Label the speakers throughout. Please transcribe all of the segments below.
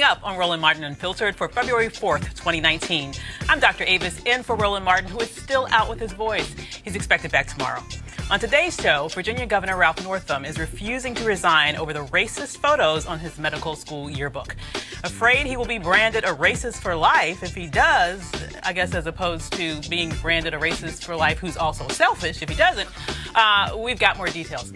Speaker 1: up on Roland Martin Unfiltered for February 4th, 2019. I'm Dr. Avis in for Roland Martin, who is still out with his voice. He's expected back tomorrow. On today's show, Virginia Governor Ralph Northam is refusing to resign over the racist photos on his medical school yearbook. Afraid he will be branded a racist for life if he does, I guess, as opposed to being branded a racist for life who's also selfish if he doesn't. We've got more details.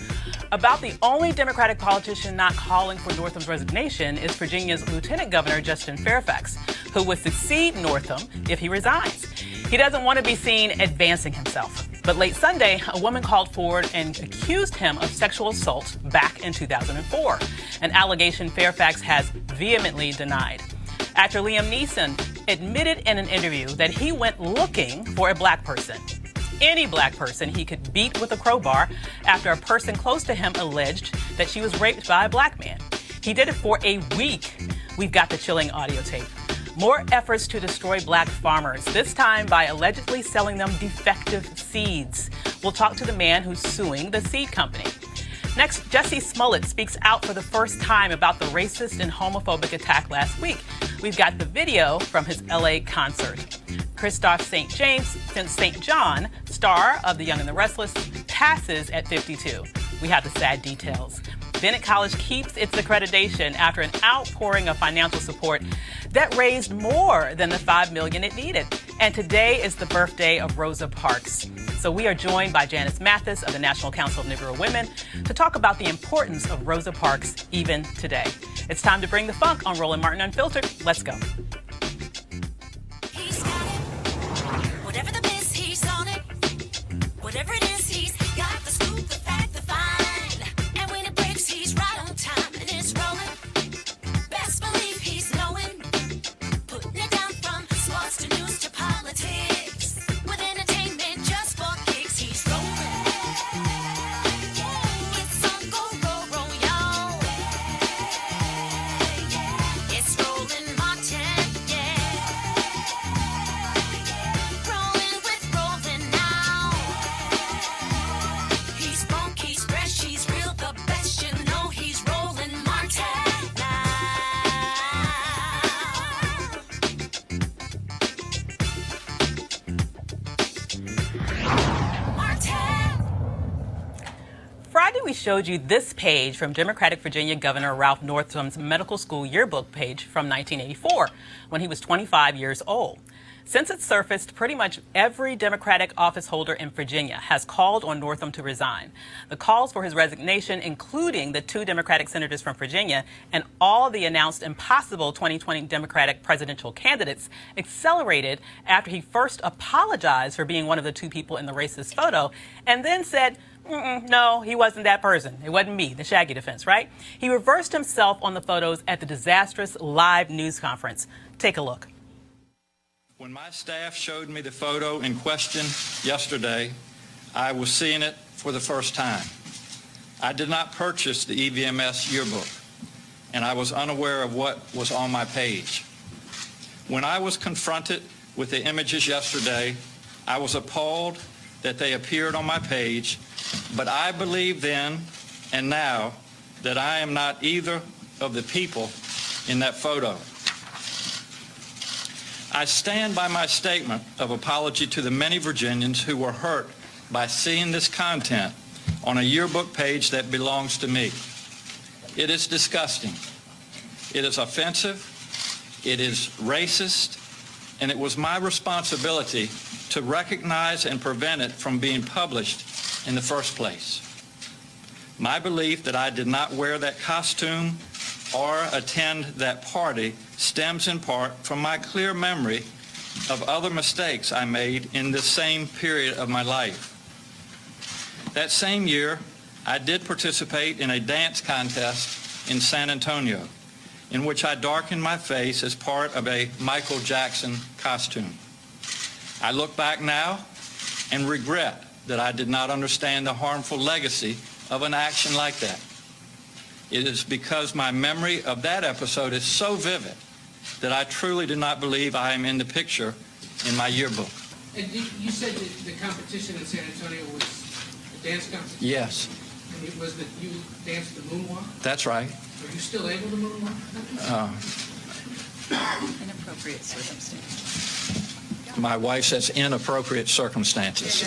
Speaker 1: About the only Democratic politician not calling for Northam's resignation is Virginia's Lieutenant Governor Justin Fairfax, who would succeed Northam if he resigns. He doesn't want to be seen advancing himself. But late Sunday, a woman called forward and accused him of sexual assault back in 2004, an allegation Fairfax has vehemently denied. Actor Liam Neeson admitted in an interview that he went looking for a black person, any black person he could beat with a crowbar, after a person close to him alleged that she was raped by a black man. He did it for a week. We've got the chilling audio tape. More efforts to destroy black farmers, this time by allegedly selling them defective seeds. We'll talk to the man who's suing the seed company. Next, Jussie Smollett speaks out for the first time about the racist and homophobic attack last week. We've got the video from his LA concert. Kristoff St John, star of The Young and the Restless, passes at 52. We have the sad details. Bennett College keeps its accreditation after an outpouring of financial support that raised more than the $5 million it needed. And today is the birthday of Rosa Parks. So we are joined by Janice Mathis of the National Council of Negro Women to talk about the importance of Rosa Parks even today. It's time to bring the funk on Roland Martin Unfiltered. Let's go.
Speaker 2: He's got it. Whatever the biz, he's on it. Whatever it is, he's got the scoop, the fact, the find. And when it breaks, he's right on time and it's rolling. Best believe he's knowing. Putting it down from sports to news to politics. With entertainment just for kicks, he's rolling. It's on go, roll, y'all. It's Roland Martin, yeah. Rolling with Roland now. He's funk, he's fresh, he's real, the best, you know he's Roland Martin now. Martin.
Speaker 1: Friday, we showed you this page from Democratic Virginia Governor Ralph Northam's medical school yearbook page from 1984, when he was 25 years old. Since it surfaced, pretty much every Democratic office holder in Virginia has called on Northam to resign. The calls for his resignation, including the 2 Democratic senators from Virginia and all the announced impossible 2020 Democratic presidential candidates, accelerated after he first apologized for being one of the 2 people in the racist photo and then said, no, he wasn't that person. It wasn't me, the Shaggy defense, right? He reversed himself on the photos at the disastrous live news conference. Take a look.
Speaker 3: When my staff showed me the photo in question yesterday, I was seeing it for the first time. I did not purchase the EVMS yearbook, and I was unaware of what was on my page. When I was confronted with the images yesterday, I was appalled that they appeared on my page, but I believe then and now that I am not either of the people in that photo. I stand by my statement of apology to the many Virginians who were hurt by seeing this content on a yearbook page that belongs to me. It is disgusting. It is offensive. It is racist. And it was my responsibility to recognize and prevent it from being published in the first place. My belief that I did not wear that costume or attend that party stems in part from my clear memory of other mistakes I made in this same period of my life. That same year, I did participate in a dance contest in San Antonio, in which I darkened my face as part of a Michael Jackson costume. I look back now and regret that I did not understand the harmful legacy of an action like that. It is because my memory of that episode is so vivid that I truly do not believe I am in the picture in my yearbook.
Speaker 4: And you said that the competition in San Antonio was a dance competition?
Speaker 3: Yes.
Speaker 4: And it was that you danced the moonwalk?
Speaker 3: That's right.
Speaker 4: Are you still able to moonwalk?
Speaker 5: Inappropriate circumstances.
Speaker 3: My wife says inappropriate circumstances.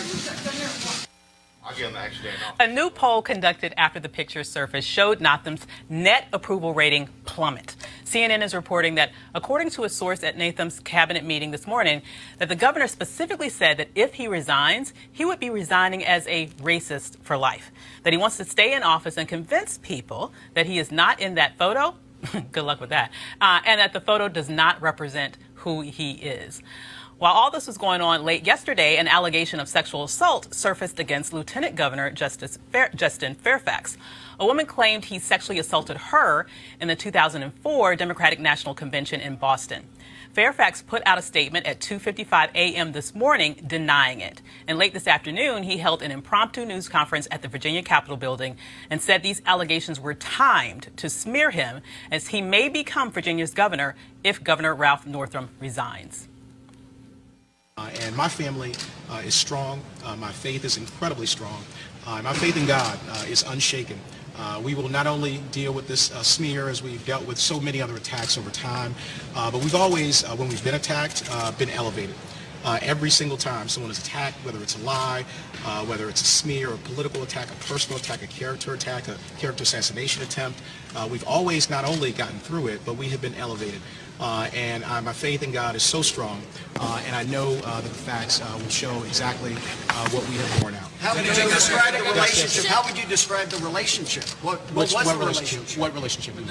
Speaker 1: A new poll conducted after the pictures surfaced showed Notham's net approval rating plummet. CNN is reporting that, according to a source at Notham's cabinet meeting this morning, that the governor specifically said that if he resigns, he would be resigning as a racist for life, that he wants to stay in office and convince people that he is not in that photo. Good luck with that. And that the photo does not represent who he is. While all this was going on, late yesterday, an allegation of sexual assault surfaced against Lieutenant Governor Justin Fairfax. A woman claimed he sexually assaulted her in the 2004 Democratic National Convention in Boston. Fairfax put out a statement at 2:55 a.m. this morning denying it. And late this afternoon, he held an impromptu news conference at the Virginia Capitol building and said these allegations were timed to smear him, as he may become Virginia's governor if Governor Ralph Northam resigns.
Speaker 6: And my family is strong. My faith is incredibly strong. My faith in God is unshaken. We will not only deal with this smear as we've dealt with so many other attacks over time, but we've always, when we've been attacked, been elevated. Every single time someone is attacked, whether it's a lie, whether it's a smear, a political attack, a personal attack, a character assassination attempt, we've always not only gotten through it, but we have been elevated. And my faith in God is so strong, and I know that the facts will show exactly what we have borne out.
Speaker 7: How would you describe the relationship? How would you describe the relationship? What was the relationship?
Speaker 6: What relationship?
Speaker 7: With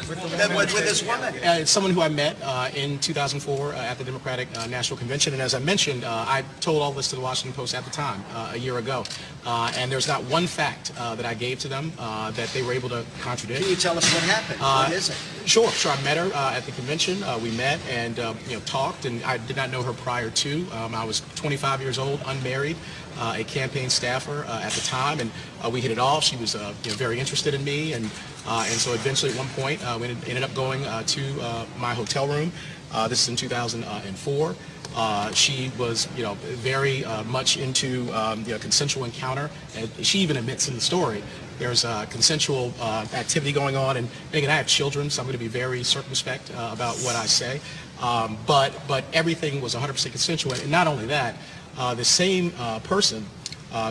Speaker 7: this woman?
Speaker 6: It's someone who I met in 2004 at the Democratic National Convention, and as I mentioned, I told all this to the Washington Post at the time, a year ago, and there's not one fact that I gave to them that they were able to contradict.
Speaker 7: Can you tell us what happened? What is it?
Speaker 6: Sure. I met her at the convention. We met and talked, and I did not know her prior to. I was 25 years old, unmarried, a campaign staffer at the time, and we hit it off. She was very interested in me, and so eventually at one point we ended up going to my hotel room. This is in 2004. She was, very much into consensual encounter, and she even admits in the story there's consensual activity going on. And again, I have children, so I'm going to be very circumspect about what I say. But everything was 100% consensual. And not only that, the same person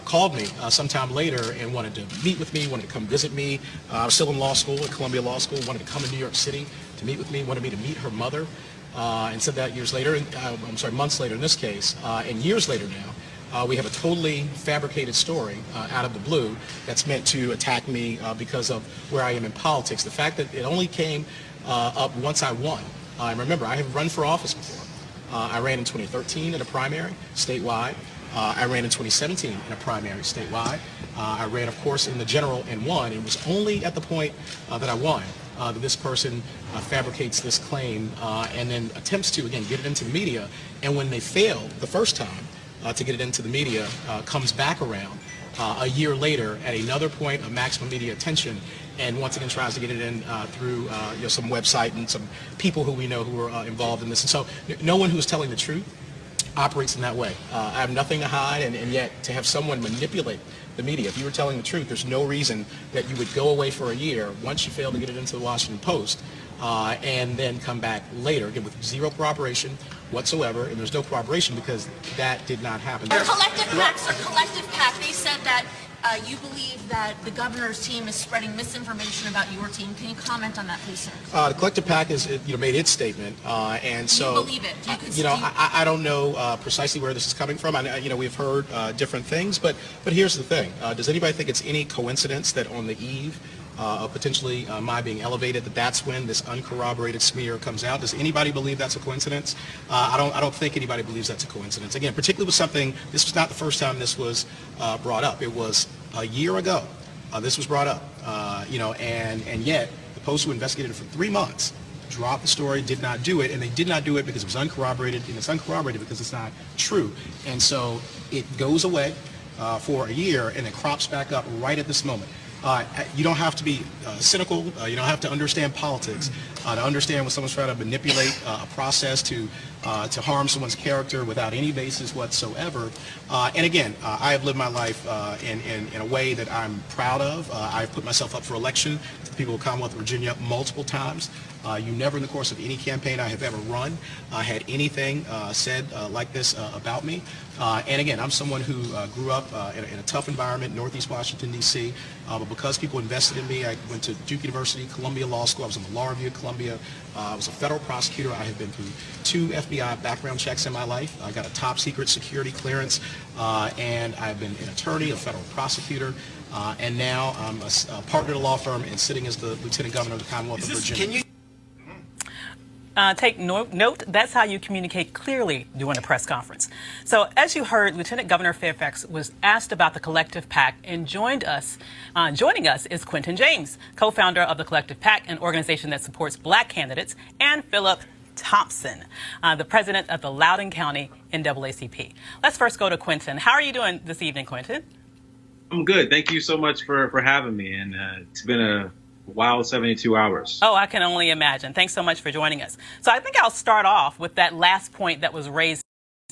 Speaker 6: called me sometime later and wanted to meet with me, wanted to come visit me. I was still in law school, at Columbia Law School, wanted to come to New York City to meet with me, wanted me to meet her mother, and said that years later, months later in this case, and years later now. We have a totally fabricated story out of the blue that's meant to attack me because of where I am in politics. The fact that it only came up once I won. And remember, I have run for office before. I ran in 2013 in a primary statewide. I ran in 2017 in a primary statewide. I ran, of course, in the general and won. It was only at the point that I won that this person fabricates this claim and then attempts to, again, get it into the media. And when they failed the first time, to get it into the media, comes back around a year later at another point of maximum media attention, and once again tries to get it in through some website and some people who we know who are involved in this. And so no one who is telling the truth operates in that way. I have nothing to hide, and yet to have someone manipulate the media. If you were telling the truth, there's no reason that you would go away for a year once you fail to get it into the Washington Post and then come back later, again, with zero corroboration whatsoever, and there's no corroboration because that did not happen.
Speaker 8: A collective pact, they said that you believe that the governor's team is spreading misinformation about your team. Can you comment on that, please, sir?
Speaker 6: The collective pact has made its statement, and so
Speaker 8: you believe it?
Speaker 6: I don't know precisely where this is coming from. We've heard different things, but here's the thing: does anybody think it's any coincidence that on the eve of potentially my being elevated, that's when this uncorroborated smear comes out? Does anybody believe that's a coincidence? I don't think anybody believes that's a coincidence. Again, particularly with something, this was not the first time this was brought up. It was a year ago this was brought up, and yet the Post, who investigated it for 3 months, dropped the story, did not do it, and they did not do it because it was uncorroborated, and it's uncorroborated because it's not true. And so it goes away for a year and it crops back up right at this moment. You don't have to be cynical. You don't have to understand politics. to understand when someone's trying to manipulate a process to harm someone's character without any basis whatsoever. And again, I have lived my life in a way that I'm proud of. I've put myself up for election to the people of Commonwealth of Virginia multiple times. You never in the course of any campaign I have ever run had anything said like this about me. And again, I'm someone who grew up in a tough environment, Northeast Washington, D.C. But because people invested in me, I went to Duke University, Columbia Law School. I was in the law review at Columbia. I was a federal prosecutor. I have been through 2 FBI background checks in my life. I got a top secret security clearance, and I've been an attorney, a federal prosecutor, and now I'm a partner at a law firm and sitting as the Lieutenant Governor of the Commonwealth of Virginia.
Speaker 1: Take note, that's how you communicate clearly during a press conference. So as you heard, Lieutenant Governor Fairfax was asked about the Collective PAC, and joining us is Quentin James, co-founder of the Collective PAC, an organization that supports black candidates, and Philip Thompson, the president of the Loudoun County NAACP. Let's first go to Quentin. How are you doing this evening, Quentin?
Speaker 5: I'm good. Thank you so much for having me. And it's been a wild 72 hours.
Speaker 1: Oh, I can only imagine. Thanks so much for joining us. So I think I'll start off with that last point that was raised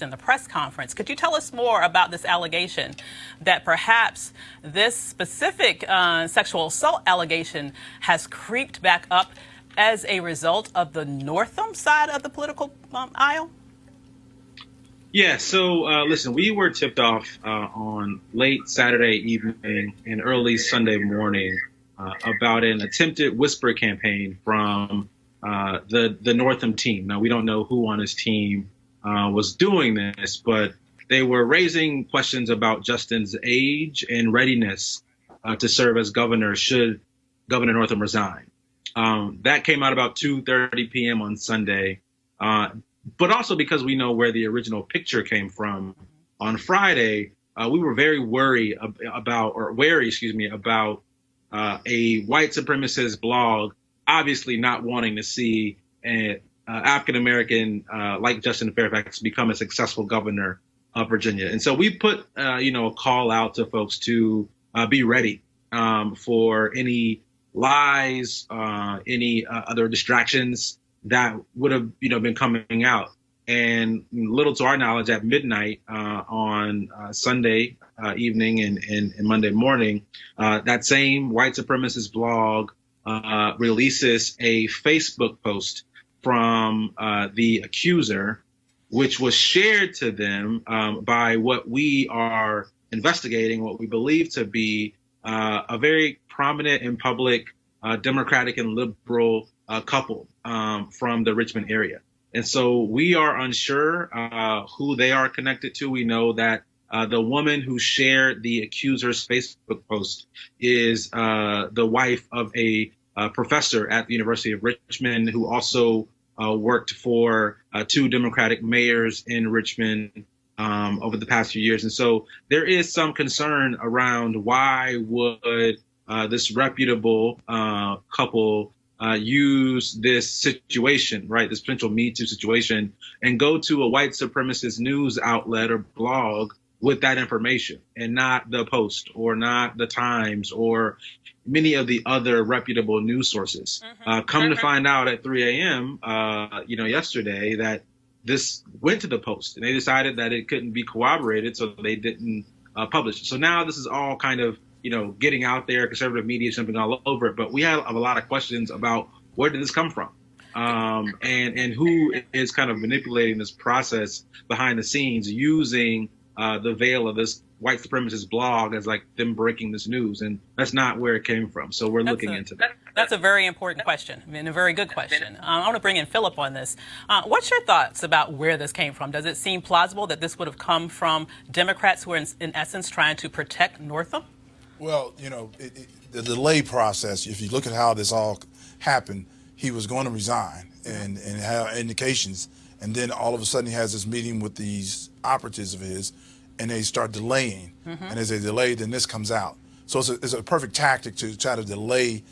Speaker 1: in the press conference. Could you tell us more about this allegation that perhaps this specific sexual assault allegation has creeped back up as a result of the Northam side of the political aisle?
Speaker 5: Yeah, so listen, we were tipped off on late Saturday evening and early Sunday morning about an attempted whisper campaign from the Northam team. Now, we don't know who on his team was doing this, but they were raising questions about Justin's age and readiness to serve as governor should Governor Northam resign. That came out about 2:30 p.m. on Sunday, but also because we know where the original picture came from. On Friday, we were very wary about a white supremacist blog obviously not wanting to see an African-American like Justin Fairfax become a successful governor of Virginia. And so we put, a call out to folks to be ready for any lies, any other distractions that would have, been coming out. And little to our knowledge, at midnight on Sunday evening and Monday morning, that same white supremacist blog releases a Facebook post from the accuser, which was shared to them by what we are investigating, what we believe to be a very prominent and public Democratic and liberal couple from the Richmond area. And so we are unsure who they are connected to. We know that the woman who shared the accuser's Facebook post is the wife of a professor at the University of Richmond who also worked for 2 Democratic mayors in Richmond over the past few years. And so there is some concern around why would this reputable couple use this situation, right, this potential Me Too situation, and go to a white supremacist news outlet or blog with that information and not the Post or not the Times or many of the other reputable news sources. To find out at 3 a.m., yesterday that this went to the Post and they decided that it couldn't be corroborated, so they didn't publish it. So now this is all kind of getting out there, conservative media jumping all over it. But we have a lot of questions about where did this come from? And who is kind of manipulating this process behind the scenes using the veil of this white supremacist blog as like them breaking this news. And that's not where it came from. So we're looking into that.
Speaker 1: That's a very important question. I mean, a very good question. I want to bring in Philip on this. What's your thoughts about where this came from? Does it seem plausible that this would have come from Democrats who are in essence trying to protect Northam?
Speaker 9: Well, the delay process, if you look at how this all happened, he was going to resign and have indications. And then all of a sudden he has this meeting with these operatives of his and they start delaying. And as they delay, then this comes out. So it's a perfect tactic to try to delay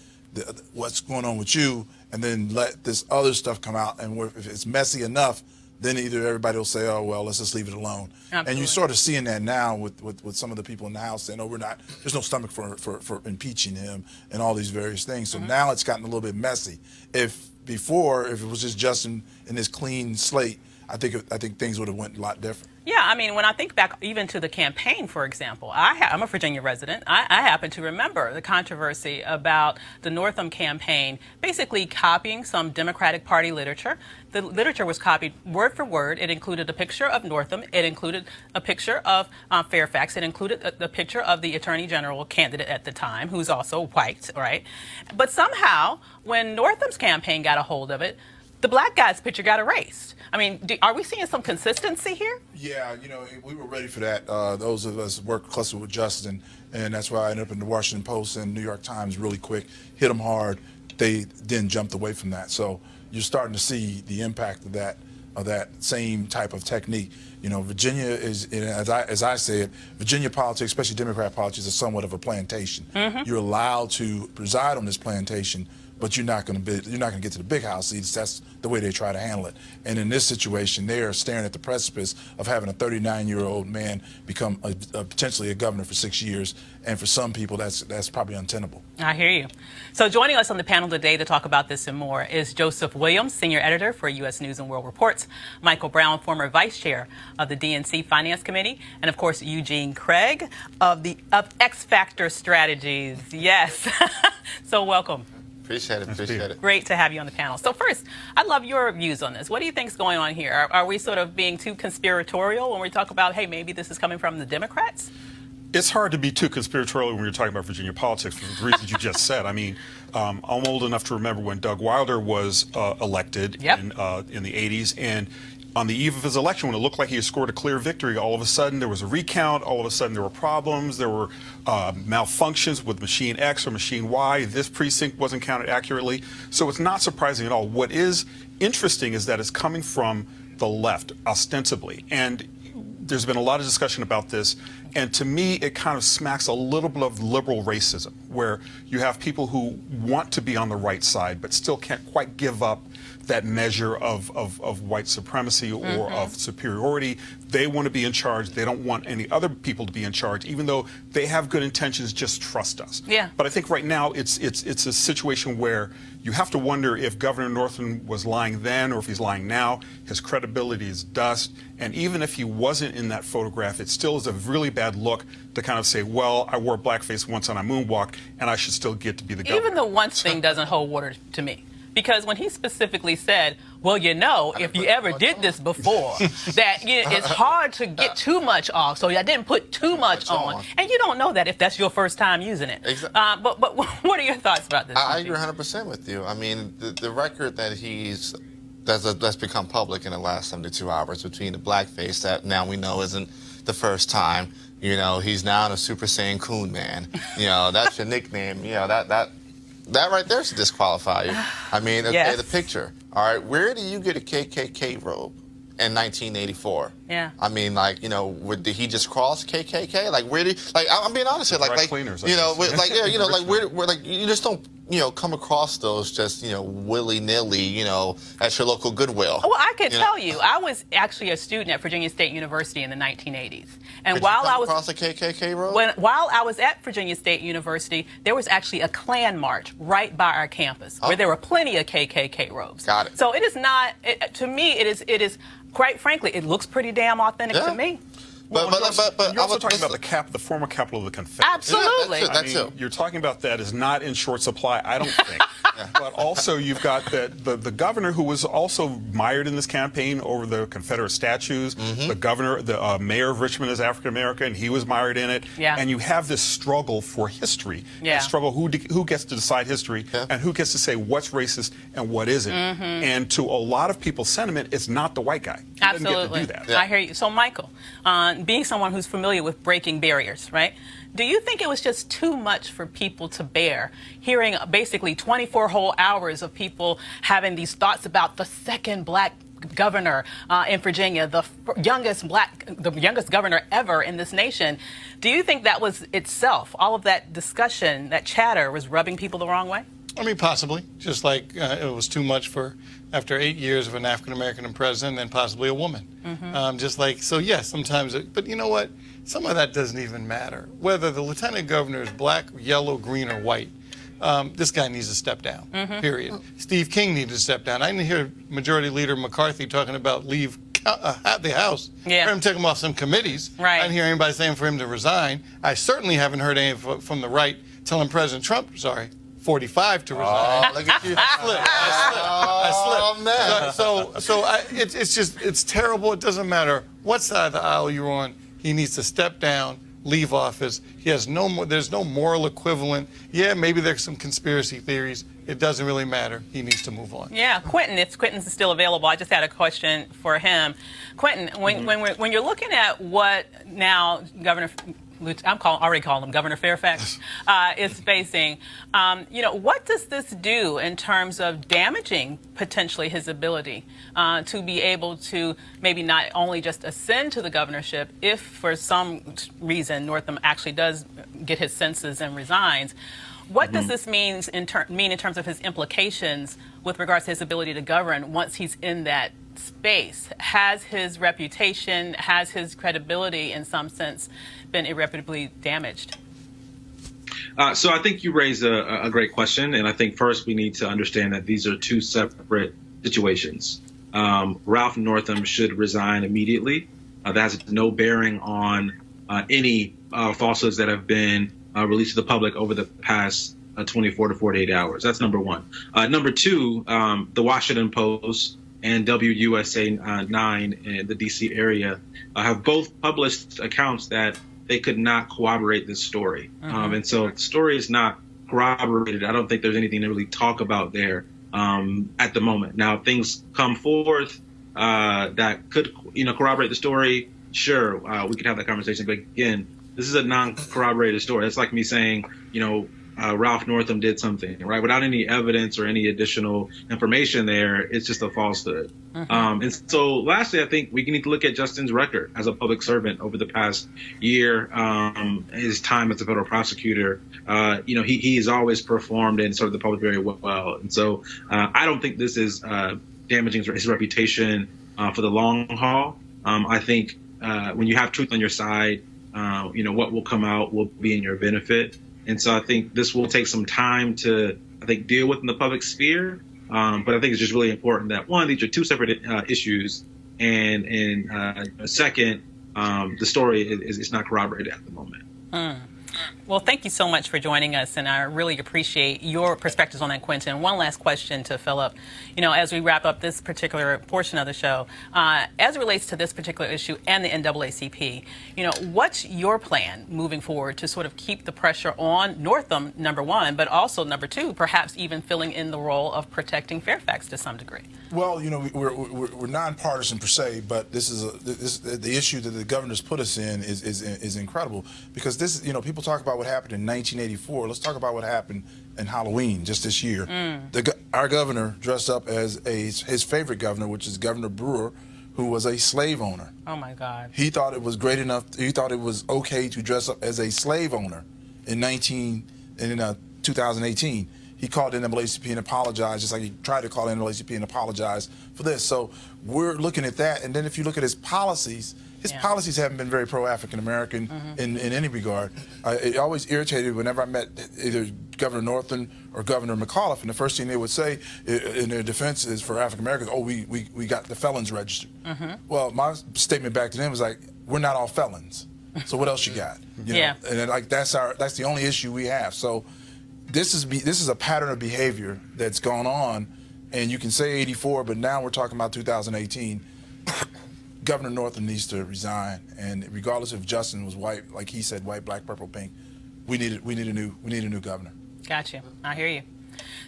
Speaker 9: what's going on with you and then let this other stuff come out. And if it's messy enough, then either everybody will say, oh, well, let's just leave it alone.
Speaker 1: Absolutely.
Speaker 9: And you're sort of seeing that now with some of the people in the House saying, oh, there's no stomach for impeaching him and all these various things. So now it's gotten a little bit messy. If it was just Justin and his clean slate, I think things would have went a lot different.
Speaker 1: Yeah, I mean, when I think back even to the campaign, for example, I'm a Virginia resident. I happen to remember the controversy about the Northam campaign basically copying some Democratic Party literature. The literature was copied word for word. It included a picture of Northam. It included a picture of Fairfax. It included the picture of the Attorney General candidate at the time, who's also white, right? But somehow, when Northam's campaign got a hold of it, the black guy's picture got erased. I mean, are we seeing some consistency here?
Speaker 9: Yeah, we were ready for that. Those of us worked closely with Justin, and that's why I ended up in the Washington Post and New York Times really quick, hit them hard. They then jumped away from that. So you're starting to see the impact of that same type of technique. Virginia is, as I say it, Virginia politics, especially Democrat politics, is somewhat of a plantation. You're allowed to preside on this plantation, but you're not going to get to the big house seats. That's the way they try to handle it. And in this situation, they are staring at the precipice of having a 39-year-old man become potentially a governor for 6 years. And for some people, that's probably untenable.
Speaker 1: I hear you. So joining us on the panel today to talk about this and more is Joseph Williams, senior editor for U.S. News and World Reports, Michael Brown, former vice chair of the DNC Finance Committee, and of course Eugene Craig of X Factor Strategies. Yes. So welcome.
Speaker 10: Appreciate it.
Speaker 1: Great to have you on the panel. So first, I'd love your views on this. What do you think is going on here? Are we sort of being too conspiratorial when we talk about, hey, maybe this is coming from the Democrats?
Speaker 11: It's hard to be too conspiratorial when you're talking about Virginia politics for the reasons you just said. I mean, I'm old enough to remember when Doug Wilder was elected in the 80s, and on the eve of his election, when it looked like he had scored a clear victory, all of a sudden there was a recount, all of a sudden there were problems, there were malfunctions with machine X or machine Y, this precinct wasn't counted accurately. So it's not surprising at all. What is interesting is that it's coming from the left, ostensibly. And there's been a lot of discussion about this, and to me it kind of smacks a little bit of liberal racism, where you have people who want to be on the right side but still can't quite give up that measure of white supremacy or of superiority. They want to be in charge. They don't want any other people to be in charge, even though they have good intentions. Just trust us.
Speaker 1: Yeah.
Speaker 11: But I think right now it's a situation where you have to wonder if Governor Northam was lying then or if he's lying now. His credibility is dust. And even if he wasn't in that photograph, it still is a really bad look to kind of say, well, I wore blackface once on a moonwalk and I should still get to be the governor.
Speaker 1: Even the once thing doesn't hold water to me. Because when he specifically said, well, if you ever did this before, that it's hard to get too much off, so I didn't put too much on. And you don't know that if that's your first time using it.
Speaker 10: Exactly.
Speaker 1: But what are your thoughts about this?
Speaker 10: I agree 100% with you. I mean, the record that that's become public in the last 72 hours between the blackface that now we know isn't the first time. He's now a Super Saiyan Coon Man. That's your nickname. That right there should disqualify you. I mean, okay, the picture. All right, where do you get a KKK robe in 1984?
Speaker 1: Yeah.
Speaker 10: I mean, did he just cross KKK? Where did? I'm being honest here.
Speaker 11: Cleaners,
Speaker 10: you just don't come across those just willy-nilly at your local Goodwill.
Speaker 1: Well, I can tell you, I was actually a student at Virginia State University in the 1980s, and
Speaker 10: Did
Speaker 1: while
Speaker 10: you come
Speaker 1: I was
Speaker 10: across a KKK robe?
Speaker 1: while I was at Virginia State University, there was actually a Klan march right by our campus where there were plenty of KKK robes.
Speaker 10: Got it.
Speaker 1: So it is not. To me, it is. Quite frankly, it looks pretty damn authentic to me.
Speaker 11: But you're also talking about the former capital of the Confederacy.
Speaker 1: Absolutely.
Speaker 11: You're talking about that is not in short supply, I don't think. But also you've got the governor who was also mired in this campaign over the Confederate statues. The mayor of Richmond is African American. He was mired in it.
Speaker 1: Yeah.
Speaker 11: And you have this struggle for history.
Speaker 1: Yeah.
Speaker 11: And struggle who gets to decide history and who gets to say what's racist and what isn't. And to a lot of people's sentiment, it's not the white guy. He
Speaker 1: Absolutely.
Speaker 11: doesn't get to do that.
Speaker 1: I hear you. So, Michael, being someone who's familiar with breaking barriers, right? Do you think it was just too much for people to bear, hearing basically 24 whole hours of people having these thoughts about the second black governor in Virginia, the youngest governor ever in this nation? Do you think that was itself, all of that discussion, that chatter, was rubbing people the wrong way?
Speaker 12: I mean, possibly. Just like it was too much for, after 8 years of an African-American president, and possibly a woman. Just like, so yes, sometimes, but you know what? Some of that doesn't even matter. Whether the lieutenant governor is black, yellow, green, or white, this guy needs to step down, period. Steve King needs to step down. I didn't hear Majority Leader McCarthy talking about leave the House. I heard him take him off some committees. I didn't hear anybody saying for him to resign. I certainly haven't heard any from the right telling President Trump, 45 to resign.
Speaker 10: Oh, look at you.
Speaker 12: I slipped.
Speaker 10: Oh, man.
Speaker 12: It's terrible. It doesn't matter what side of the aisle you're on. He needs to step down, leave office. He has there's no moral equivalent. Yeah, maybe there's some conspiracy theories. It doesn't really matter. He needs to move on.
Speaker 1: Yeah, Quentin, if Quentin's still available, I just had a question for him. Quentin, when you're looking at what now Governor, already calling him Governor Fairfax, is facing, what does this do in terms of damaging potentially his ability to be able to maybe not only just ascend to the governorship if for some reason Northam actually does get his senses and resigns? What does this mean in terms of his implications with regards to his ability to govern once he's in that space? Has his reputation, has his credibility in some sense been irreparably damaged?
Speaker 5: So I think you raise a great question, and I think first we need to understand that these are two separate situations. Ralph Northam should resign immediately. That has no bearing on any falsehoods that have been released to the public over the past 24 to 48 hours. That's number one. Number two, the Washington Post and WUSA 9 in the D.C. area have both published accounts that they could not corroborate this story. And so the story is not corroborated. I don't think there's anything to really talk about there at the moment. Now, if things come forth that could corroborate the story, sure, we could have that conversation. But again, this is a non-corroborated story. It's like me saying, Ralph Northam did something, right? Without any evidence or any additional information there, it's just a falsehood. And so lastly, I think we need to look at Justin's record as a public servant over the past year, his time as a federal prosecutor. He has always performed and served the public very well. And so I don't think this is damaging his reputation for the long haul. I think when you have truth on your side, what will come out will be in your benefit. And so I think this will take some time to, deal with in the public sphere. But I think it's just really important that, one, these are two separate issues. And second, the story is not corroborated at the moment.
Speaker 1: Well, thank you so much for joining us, and I really appreciate your perspectives on that, Quentin. One last question to Philip. As we wrap up this particular portion of the show, as it relates to this particular issue and the NAACP, what's your plan moving forward to sort of keep the pressure on Northam, number one, but also, number two, perhaps even filling in the role of protecting Fairfax to some degree?
Speaker 9: Well, we're nonpartisan per se, but this is the issue that the governor's put us in is incredible, because this, people talk about what happened in 1984. Let's talk about what happened in Halloween just this year. Our governor dressed up as his favorite governor, which is Governor Brewer, who was a slave owner.
Speaker 1: Oh my God.
Speaker 9: He thought it was great enough. He thought it was okay to dress up as a slave owner in 2018. He called the NAACP and apologized, just like he tried to call the NAACP and apologize for this. So we're looking at that. And then if you look at his policies haven't been very pro-African American in any regard. It always irritated whenever I met either Governor Northam or Governor McAuliffe, and the first thing they would say in their defense is for African Americans, we got the felons registered. Well, my statement back to them was like, we're not all felons. So what else you got? And then, that's the only issue we have. So this is a pattern of behavior that's gone on, and you can say 84, but now we're talking about 2018. Governor Northam needs to resign, and regardless if Justin was white, like he said, white, black, purple, pink, we need a new governor.
Speaker 1: Got you. I hear you.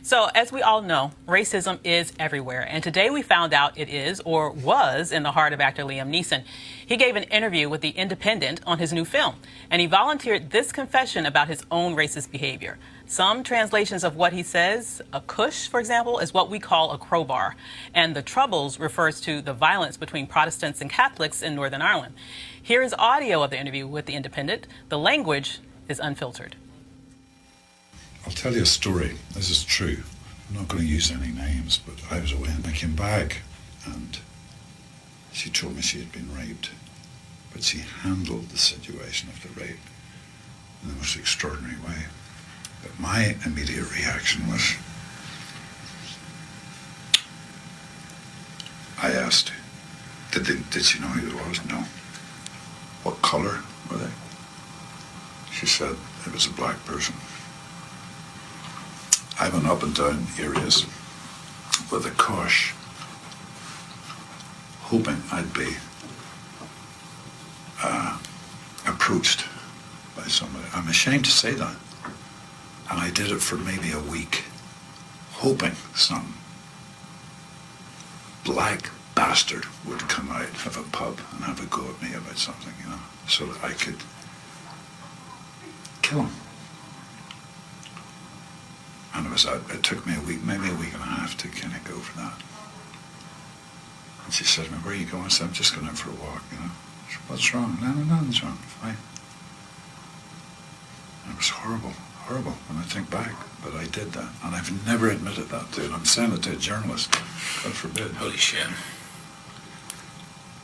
Speaker 1: So, as we all know, racism is everywhere, and today we found out it is, or was, in the heart of actor Liam Neeson. He gave an interview with The Independent on his new film, and he volunteered this confession about his own racist behavior. Some translations of what he says, a cush, for example, is what we call a crowbar, and the Troubles refers to the violence between Protestants and Catholics in Northern Ireland. Here is audio of the interview with The Independent. The language is unfiltered.
Speaker 13: I'll tell you a story. This is true. I'm not going to use any names, but I was away and I came back and she told me she had been raped, but she handled the situation of the rape in the most extraordinary way. But my immediate reaction was, I asked, did she know who it was? No. What color were they? She said it was a black person. I went up and down areas with a cosh, hoping I'd be approached by somebody. I'm ashamed to say that. And I did it for maybe a week, hoping some black bastard would come out of a pub and have a go at me about something, you know, so that I could kill him. And it took me a week, maybe a week and a half to kind of go for that. And she said to me, where are you going? I said, I'm just going out for a walk, you know. She said, what's wrong? No, nothing's wrong, fine. And it was horrible when I think back, but I did that. And I've never admitted that to it. I'm saying it to a journalist, God forbid.
Speaker 14: Holy shit.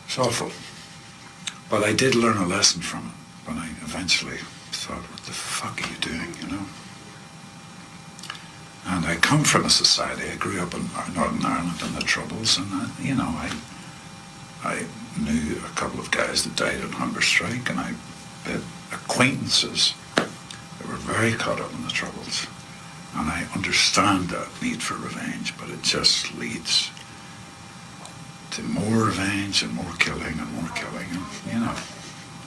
Speaker 13: It's awful. But I did learn a lesson from it when I eventually thought, what the fuck are you doing, you know? And I come from a society, I grew up in Northern Ireland in the Troubles, and you know, I knew a couple of guys that died on hunger strike, and I had acquaintances that were very caught up in the Troubles. And I understand that need for revenge, but it just leads to more revenge and more killing and more killing. And, you know,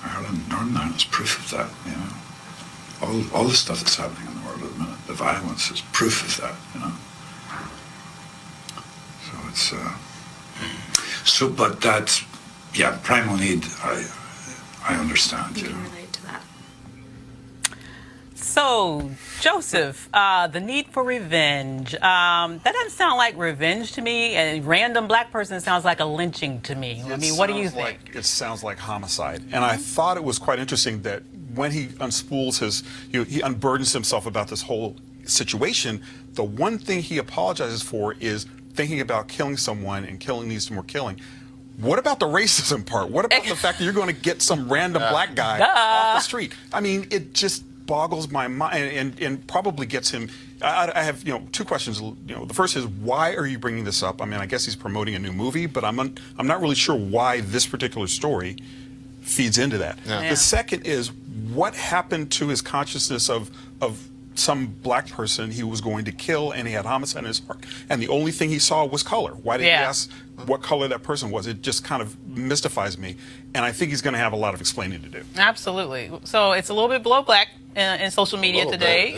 Speaker 13: Ireland, Northern Ireland is proof of that, you know. All the stuff that's happening in the world at the minute, the violence is proof of that, you know. So it's, but that's, yeah, primal need, I understand, you know.
Speaker 8: Relate to that.
Speaker 1: So, Joseph, the need for revenge, that doesn't sound like revenge to me. A random black person sounds like a lynching to me. I mean, what do you think?
Speaker 11: It sounds like homicide. And I thought it was quite interesting that when he unspools his, he unburdens himself about this whole situation, the one thing he apologizes for is thinking about killing someone and killing needs some more killing. What about the racism part? What about the fact that you're going to get some random black guy off the street? I mean, it just boggles my mind and probably gets him. I have two questions. The first is, why are you bringing this up? I mean, I guess he's promoting a new movie, but I'm not really sure why this particular story feeds into that. The second is, what happened to his consciousness of some black person he was going to kill, and he had homicide in his heart, and the only thing he saw was color? Why did he ask what color that person was? It just kind of mystifies me, and I think he's going to have a lot of explaining to do.
Speaker 1: Absolutely. So it's a little bit below black in social media today.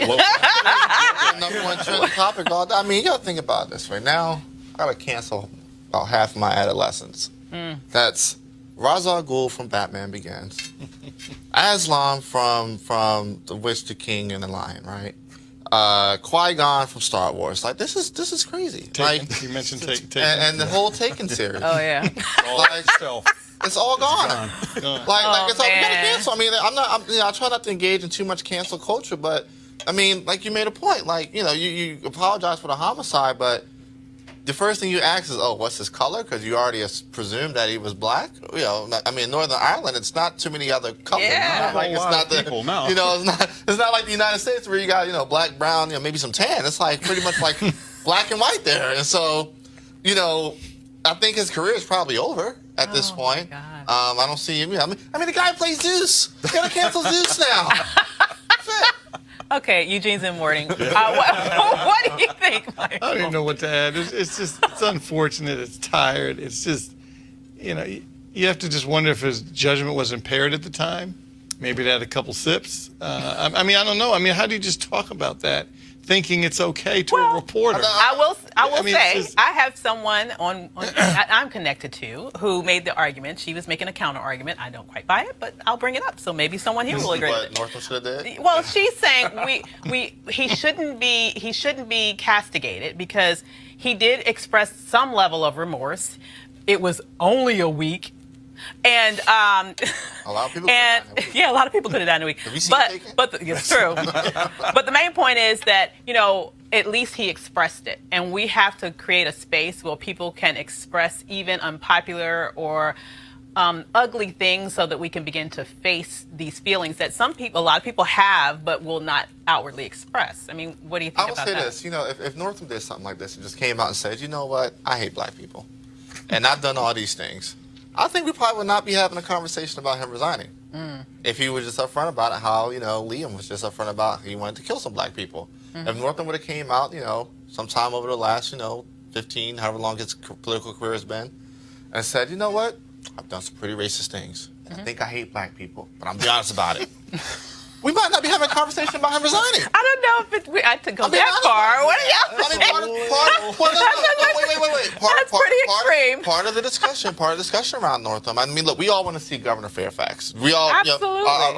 Speaker 10: Number one trending topic. I mean, you got to think about this right now. I got to cancel about half of my adolescence. That's Ra's al Ghul from Batman Begins, Aslan from The Witch, the King, and the Lion, right? Qui-Gon from Star Wars. Like, this is crazy.
Speaker 12: Taken.
Speaker 10: Like,
Speaker 12: You mentioned Taken.
Speaker 10: and the whole Taken series.
Speaker 1: Oh yeah.
Speaker 10: Like, it's all gone. Like it's all, you gotta cancel. I mean, I try not to engage in too much cancel culture, but I mean, like, you made a point. Like, you apologize for the homicide, but the first thing you ask is, oh, what's his color? Because you already presumed that he was black. I mean, Northern Ireland, it's not too many other colors.
Speaker 1: Yeah.
Speaker 10: Like, it's not
Speaker 11: people, no.
Speaker 10: it's not like the United States where you got, black, brown, maybe some tan. It's like pretty much like black and white there. And so, I think his career is probably over at this point. I don't see him. I mean, the guy plays Zeus. You gotta cancel Zeus now.
Speaker 1: Okay, Eugene's in mourning. What do you think, Mike?
Speaker 12: I don't even know what to add. It's unfortunate. It's tired. It's just, you have to just wonder if his judgment was impaired at the time. Maybe it had a couple sips. I mean, I don't know. I mean, how do you just talk about that, thinking it's okay to a reporter?
Speaker 1: I will say, I have someone I'm connected to who made the argument. She was making a counter argument. I don't quite buy it, but I'll bring it up. So maybe someone here will agree with it.
Speaker 10: Northam should have did?
Speaker 1: Well, she's saying he shouldn't be castigated because he did express some level of remorse. It was only a week. And
Speaker 10: a lot of people.
Speaker 1: And yeah, a lot of people could have died in a week. But it's true. But the main point is that, you know, at least he expressed it, and we have to create a space where people can express even unpopular or ugly things, so that we can begin to face these feelings that a lot of people have, but will not outwardly express. I mean, what do you think about that?
Speaker 10: I will say this, you know, if Northam did something like this and just came out and said, you know what, I hate black people, and I've done all these things, I think we probably would not be having a conversation about him resigning. If he was just upfront about it, how, you know, Liam was just upfront about he wanted to kill some black people. If Northam would have came out, you know, sometime over the last, you know, 15, however long his political career has been, and said, you know what, I've done some pretty racist things. I think I hate black people, but I'm be honest about it. We might not be having a conversation about him resigning.
Speaker 1: I don't know if I took go that far. What are y'all saying?
Speaker 10: Wait.
Speaker 1: That's pretty extreme.
Speaker 10: Part of the discussion around Northam. I mean, look, we all want to see Governor Fairfax. We all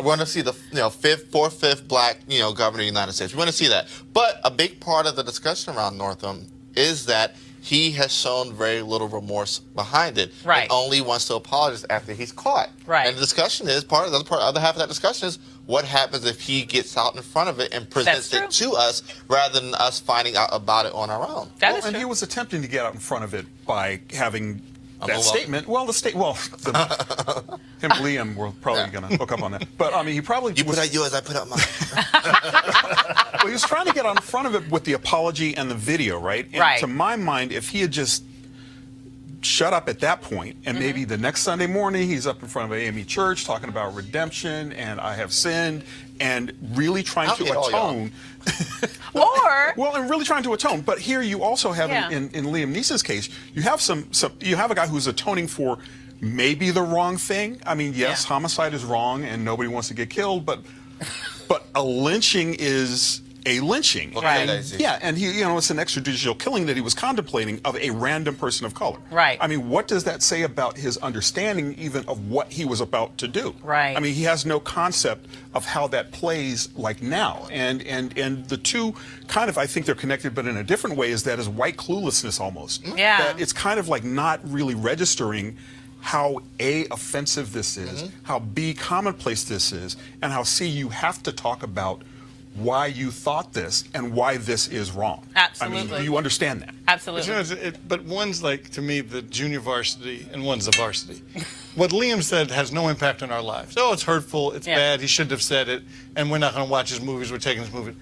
Speaker 10: want to see the fifth black governor of the United States. We want to see that. But a big part of the discussion around Northam is that he has shown very little remorse behind it.
Speaker 1: Right.
Speaker 10: And only wants to apologize after he's caught.
Speaker 1: Right.
Speaker 10: And the discussion is, the other half of that discussion is, what happens if he gets out in front of it and presents it to us rather than us finding out about it on our own?
Speaker 11: And he was attempting to get out in front of it by having that statement. Well, him and Liam were probably going to hook up on that. But I mean, he probably
Speaker 10: put out yours, I put out mine.
Speaker 11: Well, he was trying to get out in front of it with the apology and the video, right? And to my mind, if he had just shut up at that point, and maybe the next Sunday morning he's up in front of AME Church talking about redemption and I have sinned, and really trying to atone. And really trying to atone. But here you also have in Liam Neeson's case, you have a guy who's atoning for maybe the wrong thing. I mean, yes, homicide is wrong and nobody wants to get killed, but a lynching is a lynching.
Speaker 10: Right.
Speaker 11: And he, it's an extrajudicial killing that he was contemplating of a random person of color.
Speaker 1: Right.
Speaker 11: I mean, what does that say about his understanding even of what he was about to do?
Speaker 1: Right.
Speaker 11: I mean, he has no concept of how that plays like now. And the two kind of, I think they're connected, but in a different way, is that is white cluelessness almost.
Speaker 1: Yeah.
Speaker 11: That it's kind of like not really registering how A, offensive this is, how B, commonplace this is, and how C, you have to talk about why you thought this and why this is wrong.
Speaker 1: Absolutely.
Speaker 11: I mean, do you understand that?
Speaker 1: Absolutely.
Speaker 12: But one's like, to me, the junior varsity and one's the varsity. What Liam said has no impact on our lives. Oh, it's hurtful, it's bad, he shouldn't have said it, and we're not going to watch his movies, we're taking his movie.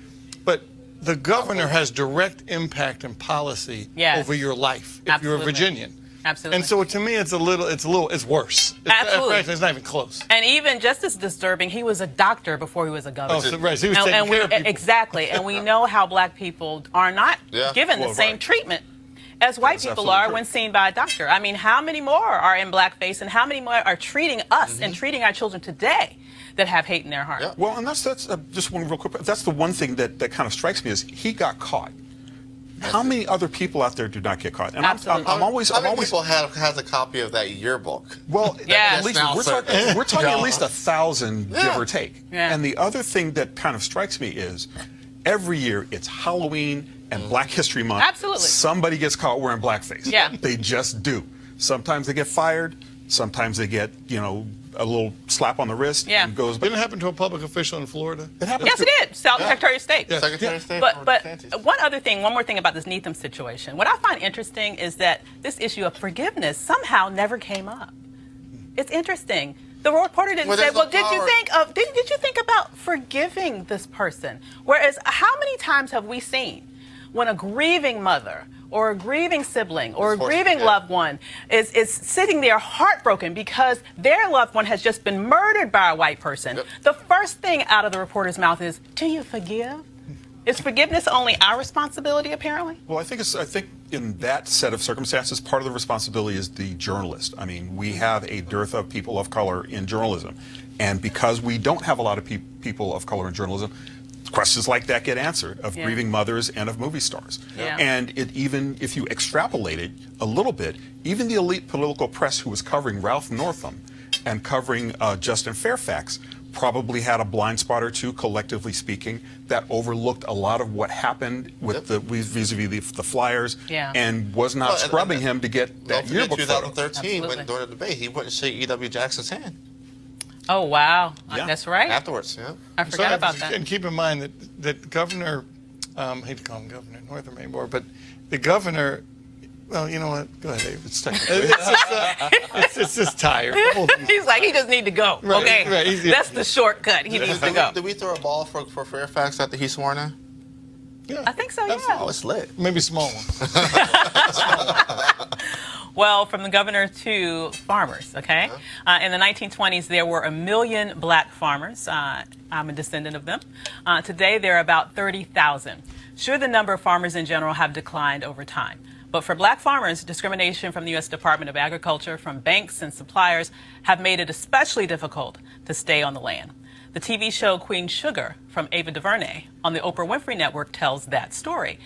Speaker 12: But the governor has direct impact and policy over your life if you're a Virginian.
Speaker 1: Absolutely.
Speaker 12: And so to me, it's worse.
Speaker 1: Absolutely.
Speaker 12: It's not even close.
Speaker 1: And even just as disturbing, he was a doctor before he was a governor.
Speaker 12: Oh, so, right. So he was taking care of people.
Speaker 1: Exactly. And we know how black people are not given the same treatment as white people are when seen by a doctor. I mean, how many more are in blackface, and how many more are treating us and treating our children today that have hate in their heart?
Speaker 11: Yeah. Well, and that's just one real quick. That's the one thing that kind of strikes me is he got caught. How many other people out there do not get caught? And
Speaker 1: Absolutely.
Speaker 11: I'm always.
Speaker 10: How many people has a copy of that yearbook?
Speaker 11: Well, at least we're talking at least 1,000, give or take.
Speaker 1: Yeah.
Speaker 11: And the other thing that kind of strikes me is every year it's Halloween and Black History Month.
Speaker 1: Absolutely.
Speaker 11: Somebody gets caught wearing blackface.
Speaker 1: Yeah.
Speaker 11: They just do. Sometimes they get fired. Sometimes they get, a little slap on the wrist.
Speaker 1: Yeah.
Speaker 11: And goes.
Speaker 12: Didn't it happen to a public official in Florida?
Speaker 11: It happened.
Speaker 1: Yes, it did. Secretary of State.
Speaker 10: Secretary of State.
Speaker 1: But one more thing about this Neetham situation. What I find interesting is that this issue of forgiveness somehow never came up. It's interesting. The reporter didn't say, "Well, did you think about forgiving this person?" Whereas, how many times have we seen when a grieving mother or a grieving sibling or a grieving loved one is sitting there heartbroken because their loved one has just been murdered by a white person? The first thing out of the reporter's mouth is, "Do you forgive?" Is forgiveness only our responsibility, apparently?
Speaker 11: Well, I think in that set of circumstances, part of the responsibility is the journalist. I mean, we have a dearth of people of color in journalism. And because we don't have a lot of people of color in journalism, questions like that get answered of grieving mothers and of movie stars.
Speaker 1: Yeah.
Speaker 11: And even if you extrapolate it a little bit, even the elite political press who was covering Ralph Northam and covering Justin Fairfax probably had a blind spot or two, collectively speaking, that overlooked a lot of what happened with the vis-a-vis the flyers, and was not scrubbing him to get that yearbook photo.
Speaker 10: 2013, when during the debate, he wouldn't shake E.W. Jackson's hand.
Speaker 1: Oh, wow. That's right.
Speaker 10: Afterwards,
Speaker 1: I forgot about that.
Speaker 12: And keep in mind that Governor, I hate to call him Governor Northam anymore, but the governor, well, you know what? Go ahead, Abe. It's just tired.
Speaker 1: He's like, he just need to go.
Speaker 12: Right,
Speaker 1: okay,
Speaker 12: right,
Speaker 1: that's the shortcut. He needs to go.
Speaker 10: Did we throw a ball for Fairfax after he sworn in?
Speaker 12: Yeah,
Speaker 1: I think so, yeah.
Speaker 10: Oh, it's lit.
Speaker 12: Maybe a small one.
Speaker 1: Well, from the governor to farmers, okay? In the 1920s, there were 1 million black farmers. I'm a descendant of them. Today, there are about 30,000. Sure, the number of farmers in general have declined over time. But for black farmers, discrimination from the U.S. Department of Agriculture, from banks and suppliers, have made it especially difficult to stay on the land. The TV show Queen Sugar from Ava DuVernay on the Oprah Winfrey Network tells that story.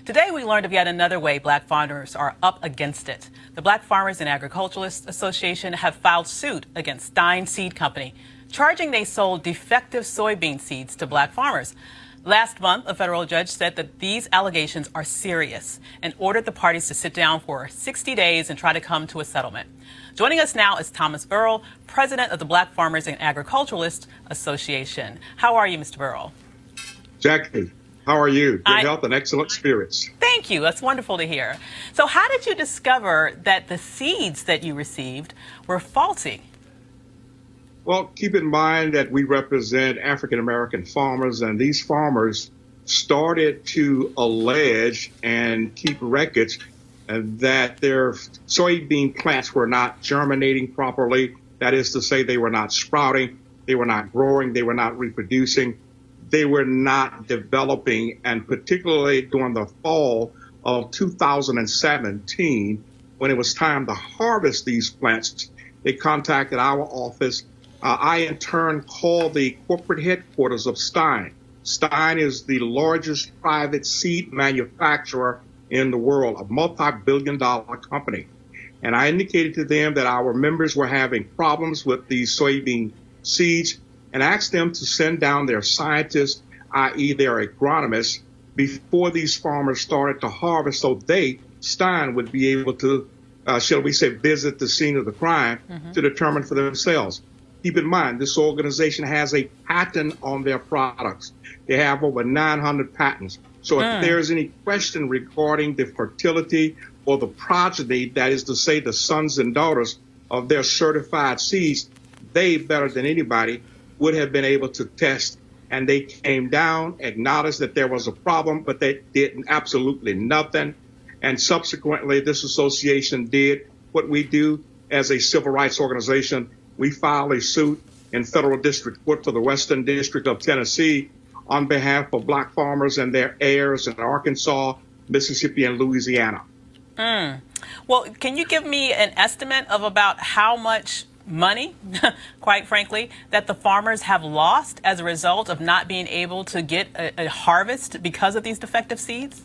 Speaker 1: Today, we learned of yet another way black farmers are up against it. The Black Farmers and Agriculturalists Association have filed suit against Stein Seed Company, charging they sold defective soybean seeds to black farmers. Last month, a federal judge said that these allegations are serious and ordered the parties to sit down for 60 days and try to come to a settlement. Joining us now is Thomas Burrell, president of the Black Farmers and Agriculturalists Association. How are you, Mr. Burrell?
Speaker 14: Jackie, how are you? Good health and excellent spirits.
Speaker 1: Thank you. That's wonderful to hear. So how did you discover that the seeds that you received were faulty?
Speaker 14: Well, keep in mind that we represent African-American farmers, and these farmers started to allege and keep records that their soybean plants were not germinating properly. That is to say, they were not sprouting, they were not growing, they were not reproducing, they were not developing. And particularly during the fall of 2017, when it was time to harvest these plants, they contacted our office. I, in turn, called the corporate headquarters of Stein. Stein is the largest private seed manufacturer in the world, a multi-billion-dollar company. And I indicated to them that our members were having problems with these soybean seeds and asked them to send down their scientists, i.e. their agronomists, before these farmers started to harvest so they, Stein, would be able to, shall we say, visit the scene of the crime to determine for themselves. Keep in mind, this organization has a patent on their products. They have over 900 patents. So if there's any question regarding the fertility or the progeny, that is to say the sons and daughters of their certified seeds, they, better than anybody, would have been able to test. And they came down, acknowledged that there was a problem, but they did absolutely nothing. And subsequently, this association did what we do as a civil rights organization. We filed a suit in federal district court for the Western District of Tennessee on behalf of black farmers and their heirs in Arkansas, Mississippi, and Louisiana.
Speaker 1: Well, can you give me an estimate of about how much money, quite frankly, that the farmers have lost as a result of not being able to get a harvest because of these defective seeds?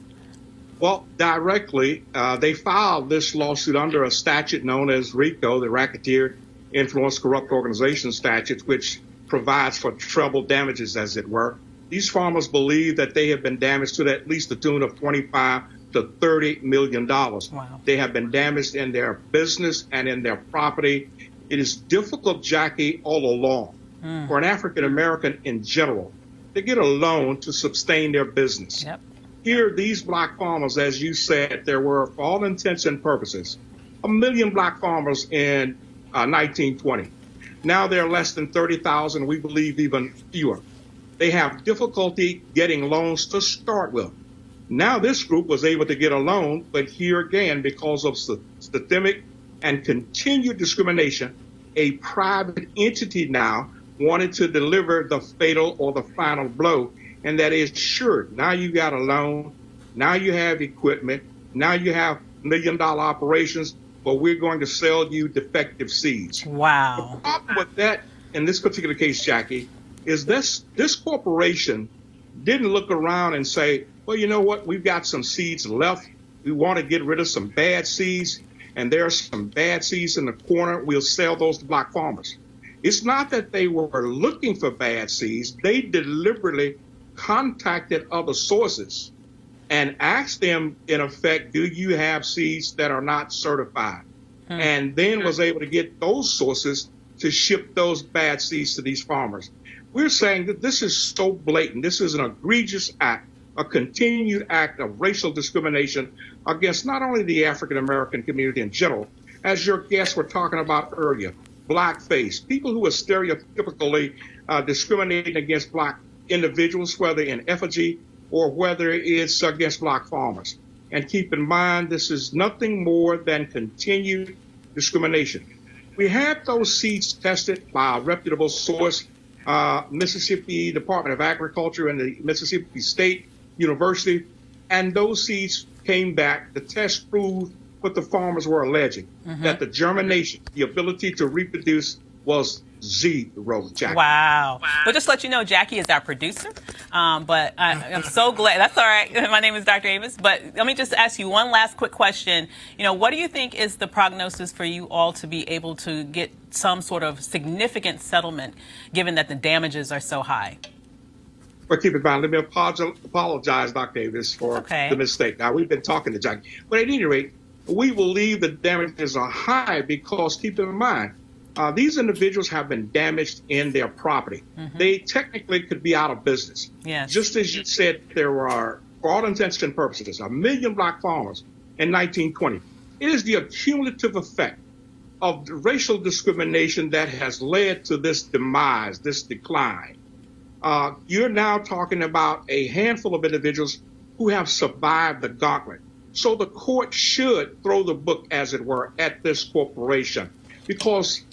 Speaker 14: Well, directly, they filed this lawsuit under a statute known as RICO, the Racketeer Influence Corrupt Organization statute, which provides for treble damages, as it were. These farmers believe that they have been damaged to at least the tune of $25 to $30 million.
Speaker 1: Wow.
Speaker 14: They have been damaged in their business and in their property. It is difficult, Jackie, all along for an African American in general to get a loan to sustain their business.
Speaker 1: Yep.
Speaker 14: Here, these black farmers, as you said, there were, for all intents and purposes, 1 million black farmers in 1920. Now there are less than 30,000, we believe even fewer. They have difficulty getting loans to start with. Now this group was able to get a loan, but here again, because of systemic and continued discrimination, a private entity now wanted to deliver the fatal or the final blow, and that is, sure, now you got a loan, now you have equipment, now you have $1 million operations, but we're going to sell you defective seeds.
Speaker 1: Wow.
Speaker 14: The problem with that, in this particular case, Jackie, is this corporation didn't look around and say, well, you know what, we've got some seeds left. We want to get rid of some bad seeds, and there are some bad seeds in the corner. We'll sell those to black farmers. It's not that they were looking for bad seeds. They deliberately contacted other sources and asked them, in effect, do you have seeds that are not certified? And then was able to get those sources to ship those bad seeds to these farmers. We're saying that this is so blatant. This is an egregious act, a continued act of racial discrimination against not only the African American community in general, as your guests were talking about earlier, blackface, people who are stereotypically discriminating against black individuals, whether in effigy or whether it's against black farmers. And keep in mind, this is nothing more than continued discrimination. We had those seeds tested by a reputable source, Mississippi Department of Agriculture and the Mississippi State University, and those seeds came back. The test proved what the farmers were alleging, that the germination, the ability to reproduce, was zero, Jackie.
Speaker 1: Wow. Well, just to let you know, Jackie is our producer. But I'm so glad. That's all right. My name is Dr. Avis. But let me just ask you one last quick question. What do you think is the prognosis for you all to be able to get some sort of significant settlement, given that the damages are so high?
Speaker 14: But keep in mind, let me apologize, Dr. Davis, for the mistake. Now, we've been talking to Jackie. But at any rate, we believe the damages are high because, keep in mind, these individuals have been damaged in their property. They technically could be out of business. Just as you said, there were, for all intents and purposes, 1 million black farmers in 1920. It is the accumulative effect of the racial discrimination that has led to this demise, this decline. You're now talking about a handful of individuals who have survived the gauntlet. So the court should throw the book, as it were, at this corporation, because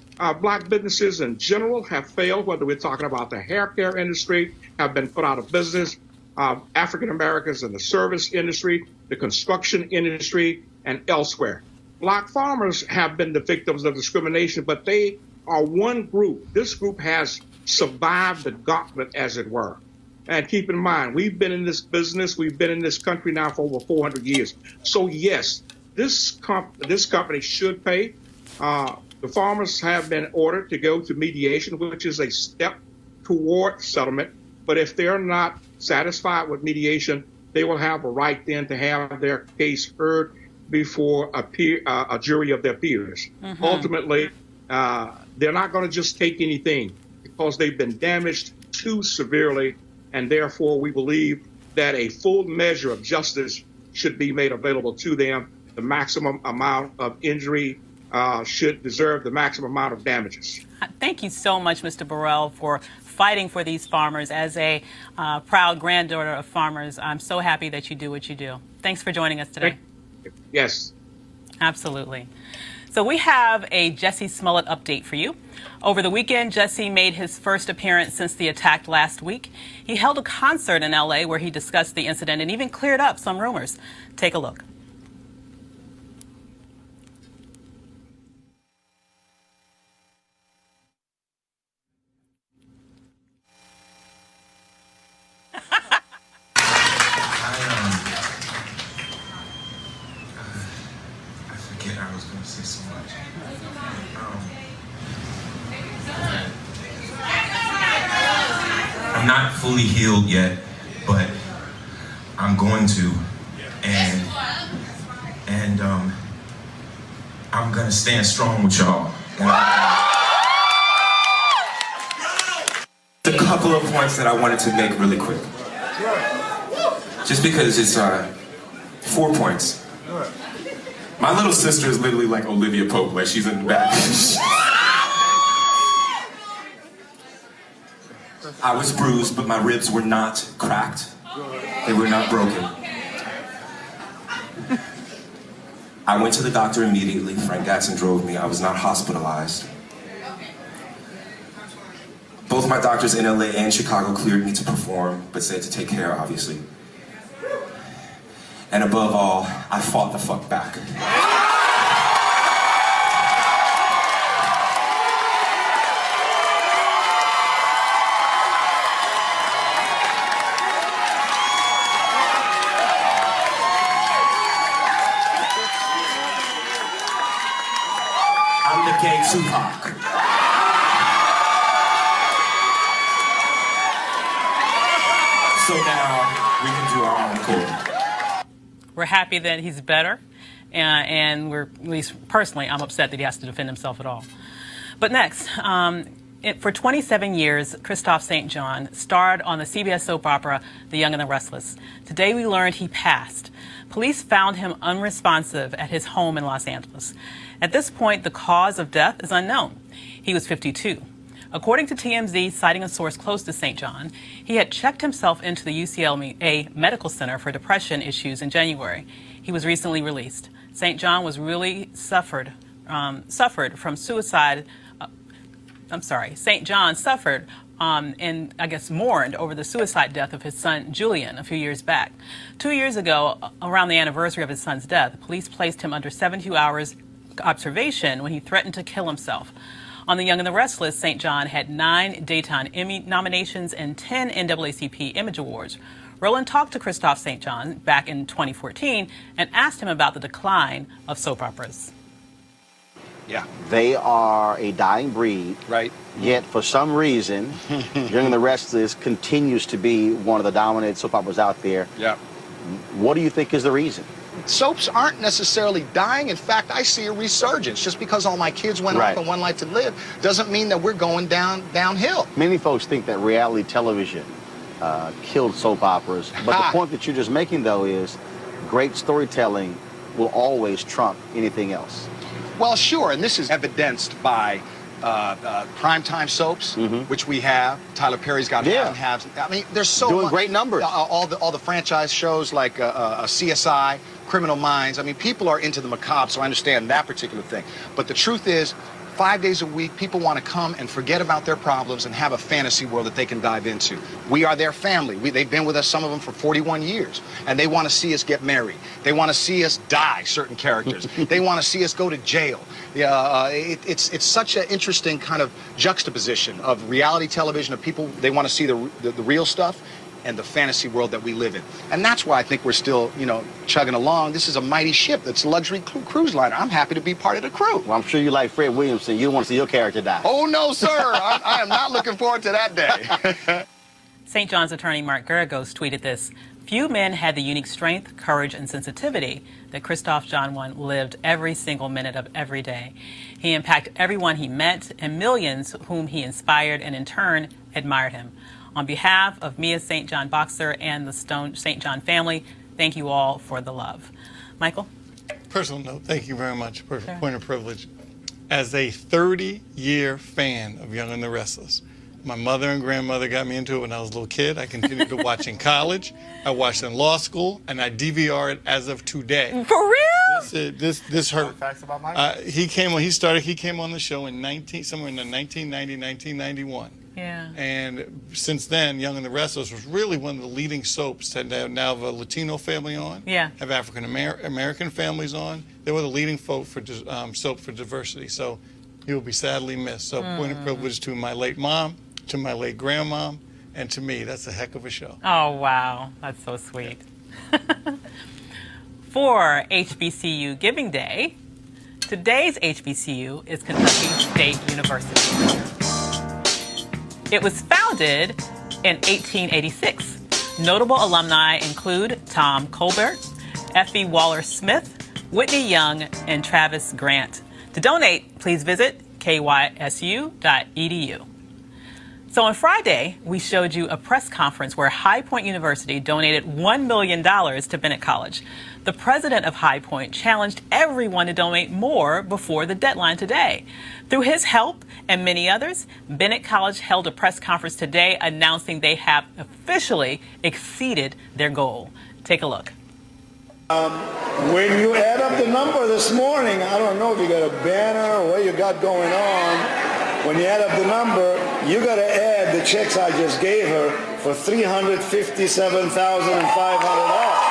Speaker 14: black businesses in general have failed, whether we're talking about the hair care industry, have been put out of business, African Americans in the service industry, the construction industry, and elsewhere. Black farmers have been the victims of discrimination, but they are one group. This group has survived the gauntlet, as it were. And keep in mind, we've been in this business, we've been in this country now for over 400 years. So yes, this company should pay. The farmers have been ordered to go to mediation, which is a step toward settlement. But if they're not satisfied with mediation, they will have a right then to have their case heard before a jury of their peers. Ultimately, they're not going to just take anything because they've been damaged too severely. And therefore, we believe that a full measure of justice should be made available to them. The maximum amount of injury should deserve the maximum amount of damages.
Speaker 1: Thank you so much, Mr. Burrell, for fighting for these farmers. As a proud granddaughter of farmers, I'm so happy that you do what you do. Thanks for joining us today.
Speaker 14: Yes.
Speaker 1: Absolutely. So we have a Jussie Smollett update for you. Over the weekend, Jussie made his first appearance since the attack last week. He held a concert in L.A. where he discussed the incident and even cleared up some rumors. Take a look.
Speaker 15: I was going to say so much. I'm not fully healed yet, but I'm going to, and I'm gonna stand strong with y'all. A couple of points that I wanted to make really quick, just because it's 4 points. My little sister is literally like Olivia Pope, like she's in the back. I was bruised, but my ribs were not cracked. They were not broken. I went to the doctor immediately. Frank Gatson drove me. I was not hospitalized. Both my doctors in LA and Chicago cleared me to perform, but said to take care, obviously. And above all, I fought the fuck back. I'm the gay Tupac. so now we can do our own coding.
Speaker 1: We're happy that he's better, and we're, at least personally, I'm upset that he has to defend himself at all. But next, for 27 years, Kristoff St John starred on the CBS soap opera The Young and the Restless. Today we learned he passed. Police found him unresponsive at his home in Los Angeles. At this point, the cause of death is unknown. He was 52. According to TMZ, citing a source close to St. John, he had checked himself into the UCLA Medical Center for depression issues in January. He was recently released. St. John was really suffered from suicide. St. John suffered and I guess mourned over the suicide death of his son Julian a few years back. 2 years ago, around the anniversary of his son's death, police placed him under 72 hours observation when he threatened to kill himself. On The Young and the Restless, St. John had 9 Daytime Emmy nominations and 10 NAACP Image Awards. Roland talked to Kristoff St. John back in 2014 and asked him about the decline of soap operas.
Speaker 16: Yeah. They are a dying breed. Right. Yet, for some reason, Young and the Restless continues to be one of the dominant soap operas out there. Yeah. What do you think is the reason?
Speaker 7: Soaps aren't necessarily dying. In fact, I see a resurgence. Just because all my kids went off on One Life to Live doesn't mean that we're going downhill.
Speaker 16: Many folks think that reality television killed soap operas. But the point that you're just making, though, is great storytelling will always trump anything else.
Speaker 7: Well, sure, and this is evidenced by primetime soaps, which we have. Tyler Perry's got halves. I mean, there's so
Speaker 16: doing
Speaker 7: much,
Speaker 16: great numbers.
Speaker 7: All the franchise shows like CSI, Criminal Minds. I mean, people are into the macabre, so I understand that particular thing. But the truth is, 5 days a week, people want to come and forget about their problems and have a fantasy world that they can dive into. We are their family. They've been with us, some of them, for 41 years. And they want to see us get married. They want to see us die, certain characters. They want to see us go to jail. It's such an interesting kind of juxtaposition of reality television, of people, they want to see the real stuff, and the fantasy world that we live in. And that's why I think we're still, chugging along. This is a mighty ship that's a luxury cruise liner. I'm happy to be part of the crew.
Speaker 16: Well, I'm sure you like Fred Williamson. You don't want to see your character die.
Speaker 7: Oh, no, sir. I am not looking forward to that day.
Speaker 1: St. John's attorney Mark Garagos tweeted this: "Few men had the unique strength, courage, and sensitivity that Kristoff John lived every single minute of every day. He impacted everyone he met and millions whom he inspired and in turn admired him. On behalf of Mia St. John Boxer and the Stone St. John family, thank you all for the love." Michael?
Speaker 12: Personal note, thank you very much. Point of privilege. As a 30-year fan of Young and the Restless, my mother and grandmother got me into it when I was a little kid. I continued to watch in college. I watched in law school, and I DVR it as of today.
Speaker 1: For real?
Speaker 12: This hurt.
Speaker 10: Facts about Mike?
Speaker 12: He came on the show in somewhere in the 1990, 1991.
Speaker 1: Yeah.
Speaker 12: And since then, Young and the Restless was really one of the leading soaps that now have a Latino family on.
Speaker 1: Yeah.
Speaker 12: Have African American families on. They were the leading soap for diversity. So he will be sadly missed. So point of privilege to my late mom, to my late grandmom, and to me. That's a heck of a show.
Speaker 1: Oh, wow. That's so sweet. For HBCU Giving Day, today's HBCU is Kentucky State University. It was founded in 1886. Notable alumni include Tom Colbert, Effie Waller-Smith, Whitney Young, and Travis Grant. To donate, please visit kysu.edu. So on Friday, we showed you a press conference where High Point University donated $1 million to Bennett College. The president of High Point challenged everyone to donate more before the deadline today. Through his help and many others, Bennett College held a press conference today announcing they have officially exceeded their goal. Take a look.
Speaker 17: When you add up the number this morning, I don't know if you got a banner or what you got going on. When you add up the number, you got to add the checks I just gave her for $357,500.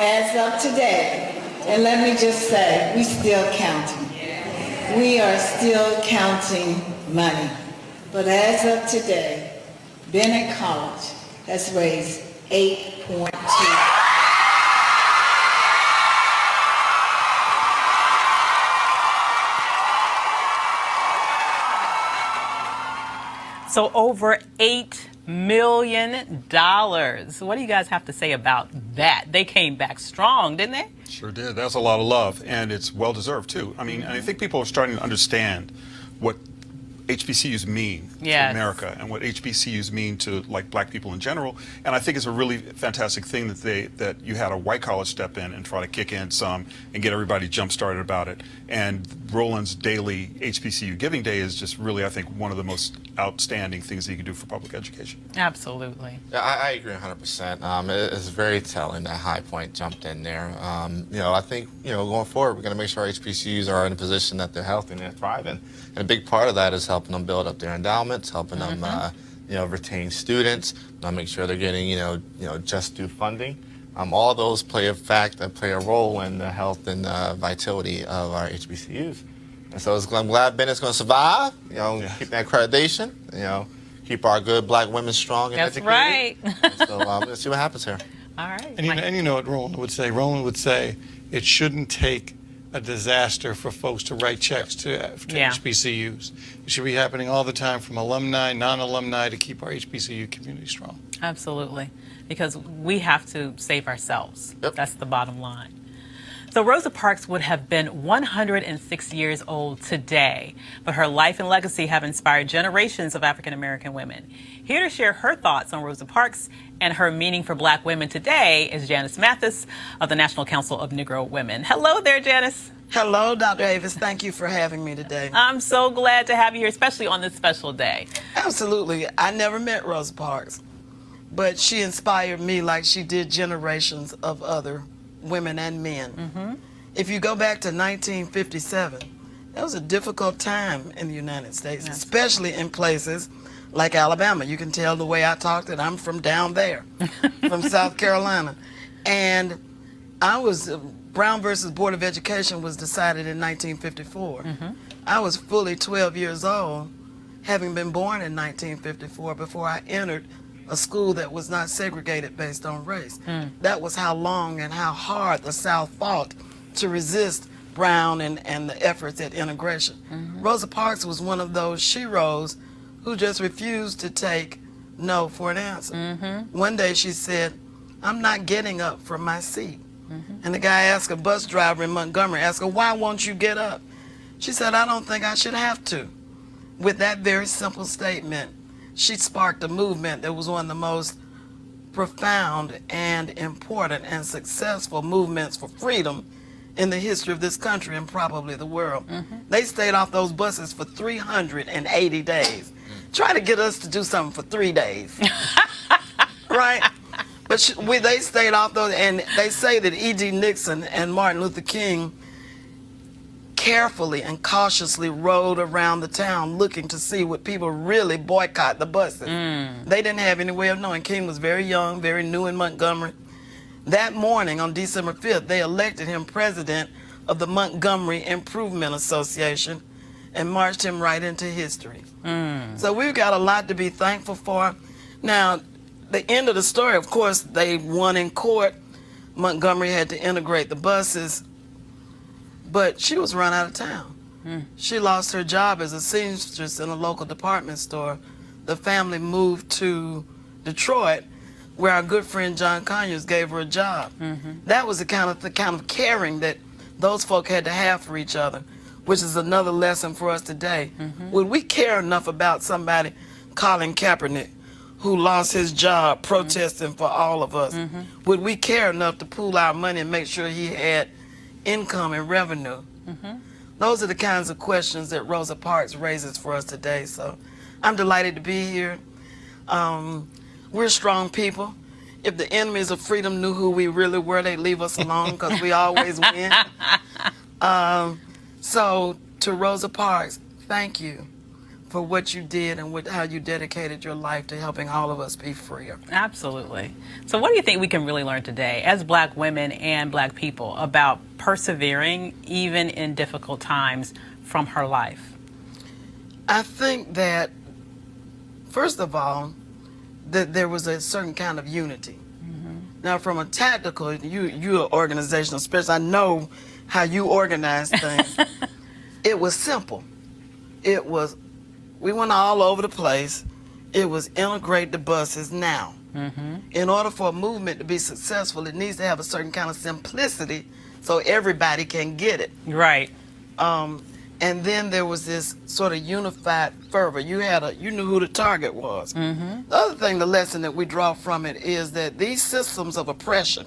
Speaker 18: As of today, and let me just say, we still counting. We are still counting money. But as of today, Bennett College has raised $8.2.
Speaker 1: So over $8 million. What do you guys have to say about that? They came back strong, didn't they?
Speaker 11: Sure did. That's a lot of love, and it's well deserved too. I mean, I think people are starting to understand what HBCUs mean to America and what HBCUs mean to like black people in general. And I think it's a really fantastic thing that you had a white college step in and try to kick in some and get everybody jump started about it. And Roland's daily HBCU Giving Day is just really, I think, one of the most outstanding things that you can do for public education.
Speaker 1: Absolutely.
Speaker 10: Yeah, I agree 100%. It's very telling that High Point jumped in there. I think, going forward, we're going to make sure our HBCUs are in a position that they're healthy and they're thriving. And a big part of that is helping them build up their endowments, helping them, retain students, make sure they're getting, just due funding. All those play a role in the health and vitality of our HBCUs. And so I'm glad Bennett's going to survive. Keep that accreditation. Keep our good black women strong and educated.
Speaker 1: That's right.
Speaker 10: So let's see what happens here.
Speaker 1: All right.
Speaker 12: And you know what Roland would say? Roland would say it shouldn't take a disaster for folks to write checks to HBCUs. It should be happening all the time from alumni, non-alumni, to keep our HBCU community strong.
Speaker 1: Absolutely. Because we have to save ourselves. That's the bottom line. So Rosa Parks would have been 106 years old today, but her life and legacy have inspired generations of African American women. Here to share her thoughts on Rosa Parks and her meaning for black women today is Janice Mathis of the National Council of Negro Women. Hello there, Janice.
Speaker 19: Hello, Dr. Avis. Thank you for having me today.
Speaker 1: I'm so glad to have you here, especially on this special day.
Speaker 19: Absolutely. I never met Rosa Parks, but she inspired me like she did generations of other women and men. If you go back to 1957, that was a difficult time in the United States, especially in places like Alabama. You can tell the way I talk that I'm from down there, from South Carolina. And Brown versus Board of Education was decided in 1954. I was fully 12 years old, having been born in 1954, before I entered a school that was not segregated based on race. That was how long and how hard the South fought to resist Brown and the efforts at integration. Rosa Parks was one of those sheroes who just refused to take no for an answer. One day she said, "I'm not getting up from my seat." And the guy asked, a bus driver in Montgomery, asked her, "Why won't you get up?" She said, "I don't think I should have to." With that very simple statement, she sparked a movement that was one of the most profound and important and successful movements for freedom in the history of this country and probably the world. They stayed off those buses for 380 days. Try to get us to do something for 3 days. Right? But they stayed off those, and they say that E.D. Nixon and Martin Luther King carefully and cautiously rode around the town looking to see would people really boycott the buses. They didn't have any way of knowing. King was very young, very new in Montgomery. That morning on December 5th, they elected him president of the Montgomery Improvement Association and marched him right into history. So we've got a lot to be thankful for. Now, the end of the story, of course, they won in court. Montgomery had to integrate the buses, but she was run out of town. She lost her job as a seamstress in a local department store. The family moved to Detroit, where our good friend John Conyers gave her a job. That was the kind of caring that those folk had to have for each other, which is another lesson for us today. Would we care enough about somebody, Colin Kaepernick, who lost his job protesting for all of us? Would we care enough to pool our money and make sure he had income and revenue? Those are the kinds of questions that Rosa Parks raises for us today. So I'm delighted to be here. We're strong people. If the enemies of freedom knew who we really were, they'd leave us alone because we always win. So to Rosa Parks, thank you for what you did and how you dedicated your life to helping all of us be freer.
Speaker 1: Absolutely. So what do you think we can really learn today as black women and black people about persevering even in difficult times from her life?
Speaker 19: I think that, first of all, that there was a certain kind of unity. Now, from a tactical, you're an organizational specialist. I know how you organize things. It was simple. We went all over the place. It was integrate the buses now. In order for a movement to be successful, it needs to have a certain kind of simplicity so everybody can get it.
Speaker 1: Right.
Speaker 19: And then there was this sort of unified fervor. You knew who the target was. The other thing, the lesson that we draw from it is that these systems of oppression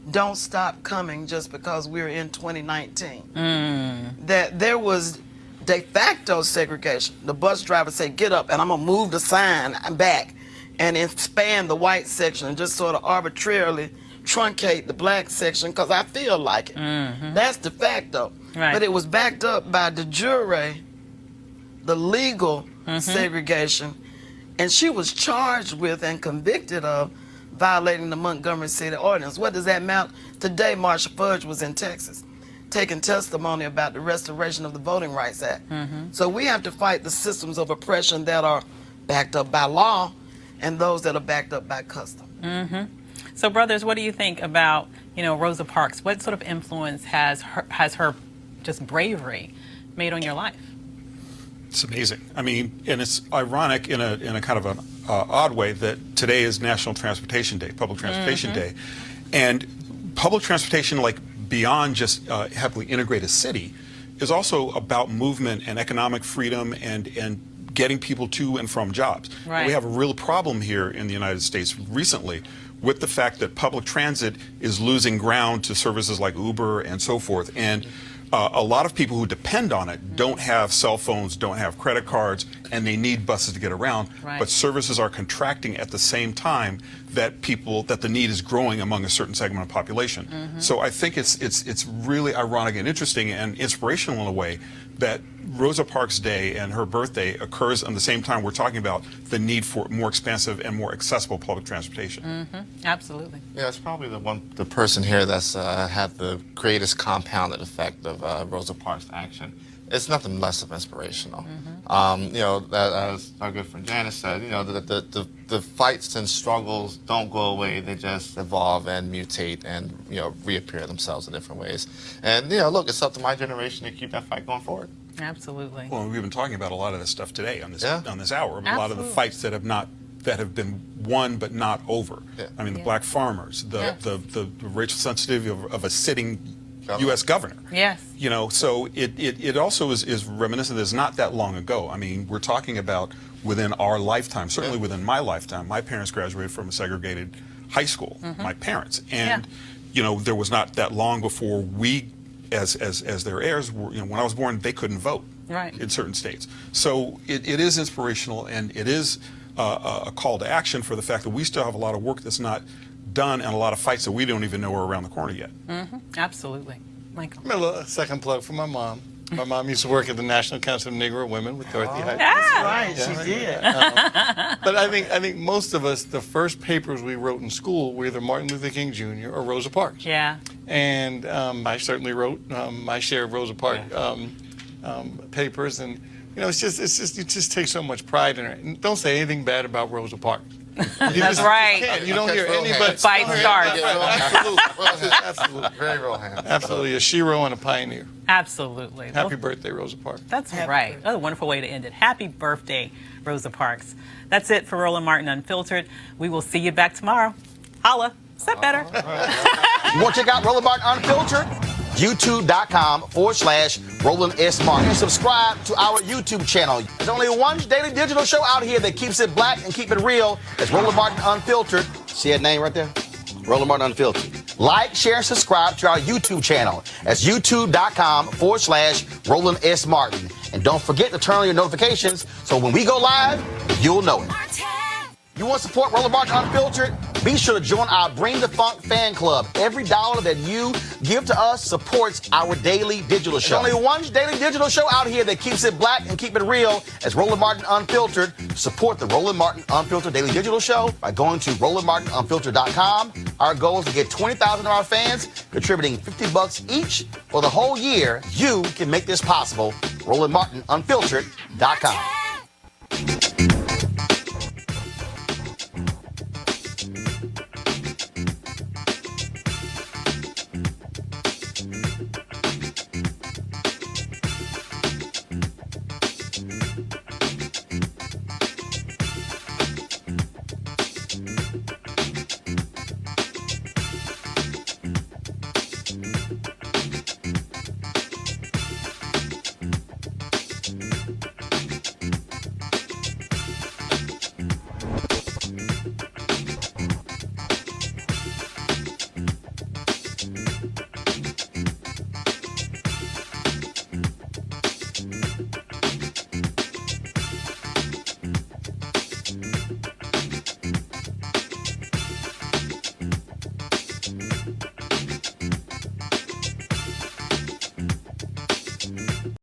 Speaker 19: don't stop coming just because we're in 2019. That there was de facto segregation. The bus driver said, get up, and I'm gonna move the sign back and expand the white section and just sort of arbitrarily truncate the black section because I feel like it. That's de facto.
Speaker 1: Right.
Speaker 19: But it was backed up by de jure, the legal segregation, and she was charged with and convicted of violating the Montgomery City Ordinance. What does that amount? Today, Marsha Fudge was in Texas taking testimony about the restoration of the Voting Rights Act. So we have to fight the systems of oppression that are backed up by law and those that are backed up by custom.
Speaker 1: So, brothers, what do you think about, Rosa Parks? What sort of influence has her just bravery made on your life?
Speaker 11: It's amazing. I mean, and it's ironic in a kind of an odd way that today is National Transportation Day, Public Transportation Day, and public transportation, like beyond just heavily integrated city, is also about movement and economic freedom and getting people to and from jobs.
Speaker 1: Right.
Speaker 11: We have a real problem here in the United States recently with the fact that public transit is losing ground to services like Uber and so forth. And a lot of people who depend on it don't have cell phones, don't have credit cards, and they need buses to get around.
Speaker 1: Right.
Speaker 11: But services are contracting at the same time that the need is growing among a certain segment of population. So I think it's really ironic and interesting and inspirational in a way that Rosa Parks Day and her birthday occurs on the same time we're talking about the need for more expansive and more accessible public transportation.
Speaker 1: Absolutely.
Speaker 10: Yeah, it's probably the person here that's had the greatest compounded effect of Rosa Parks' action. It's nothing less of inspirational. As our good friend Janice said, the fights and struggles don't go away. They just evolve and mutate and, reappear themselves in different ways. And, look, it's up to my generation to keep that fight going forward.
Speaker 1: Absolutely.
Speaker 11: Well, we've been talking about a lot of this stuff today on this hour.
Speaker 1: Absolutely.
Speaker 11: A lot of the fights that have been won but not over. I mean, the black farmers, the racial sensitivity of a sitting U.S. governor.
Speaker 1: Yes.
Speaker 11: So it also is reminiscent. It's not that long ago. I mean, we're talking about within our lifetime, certainly within my lifetime. My parents graduated from a segregated high school, my parents. And, there was not that long before we, as their heirs, were, when I was born, they couldn't vote in certain states. So it is inspirational, and it is a call to action for the fact that we still have a lot of work that's not done and a lot of fights that we don't even know are around the corner yet.
Speaker 1: Absolutely. Michael.
Speaker 12: A second plug for my mom. My mom used to work at the National Council of Negro Women with Dorothy Height.
Speaker 19: Right, she did.
Speaker 12: But I think most of us, the first papers we wrote in school were either Martin Luther King Jr. or Rosa Parks.
Speaker 1: Yeah.
Speaker 12: And I certainly wrote my share of Rosa Parks papers, and you just take so much pride in it. And don't say anything bad about Rosa Parks.
Speaker 1: That's right.
Speaker 12: You don't hear anybody.
Speaker 1: Fight starts.
Speaker 12: Absolutely.
Speaker 10: Very real hands.
Speaker 12: Absolutely. A shero and a pioneer.
Speaker 1: Absolutely.
Speaker 12: Happy birthday, Rosa Parks.
Speaker 1: That's right. That's a wonderful way to end it. Happy birthday, Rosa Parks. That's it for Roland Martin Unfiltered. We will see you back tomorrow. Holla. Is that better?
Speaker 16: You want to check out Roland Martin Unfiltered? YouTube.com/Roland S. Martin. And subscribe to our YouTube channel. There's only one daily digital show out here that keeps it black and keep it real. It's Roland Martin Unfiltered. See that name right there? Roland Martin Unfiltered. Like, share, and subscribe to our YouTube channel. That's YouTube.com/Roland S. Martin. And don't forget to turn on your notifications so when we go live, you'll know it. You want to support Roland Martin Unfiltered? Be sure to join our Bring the Funk fan club. Every dollar that you give to us supports our daily digital show. There's only one daily digital show out here that keeps it black and keep it real. It's Roland Martin Unfiltered. Support the Roland Martin Unfiltered daily digital show by going to RolandMartinUnfiltered.com. Our goal is to get 20,000 of our fans contributing $50 each for the whole year. You can make this possible. RolandMartinUnfiltered.com.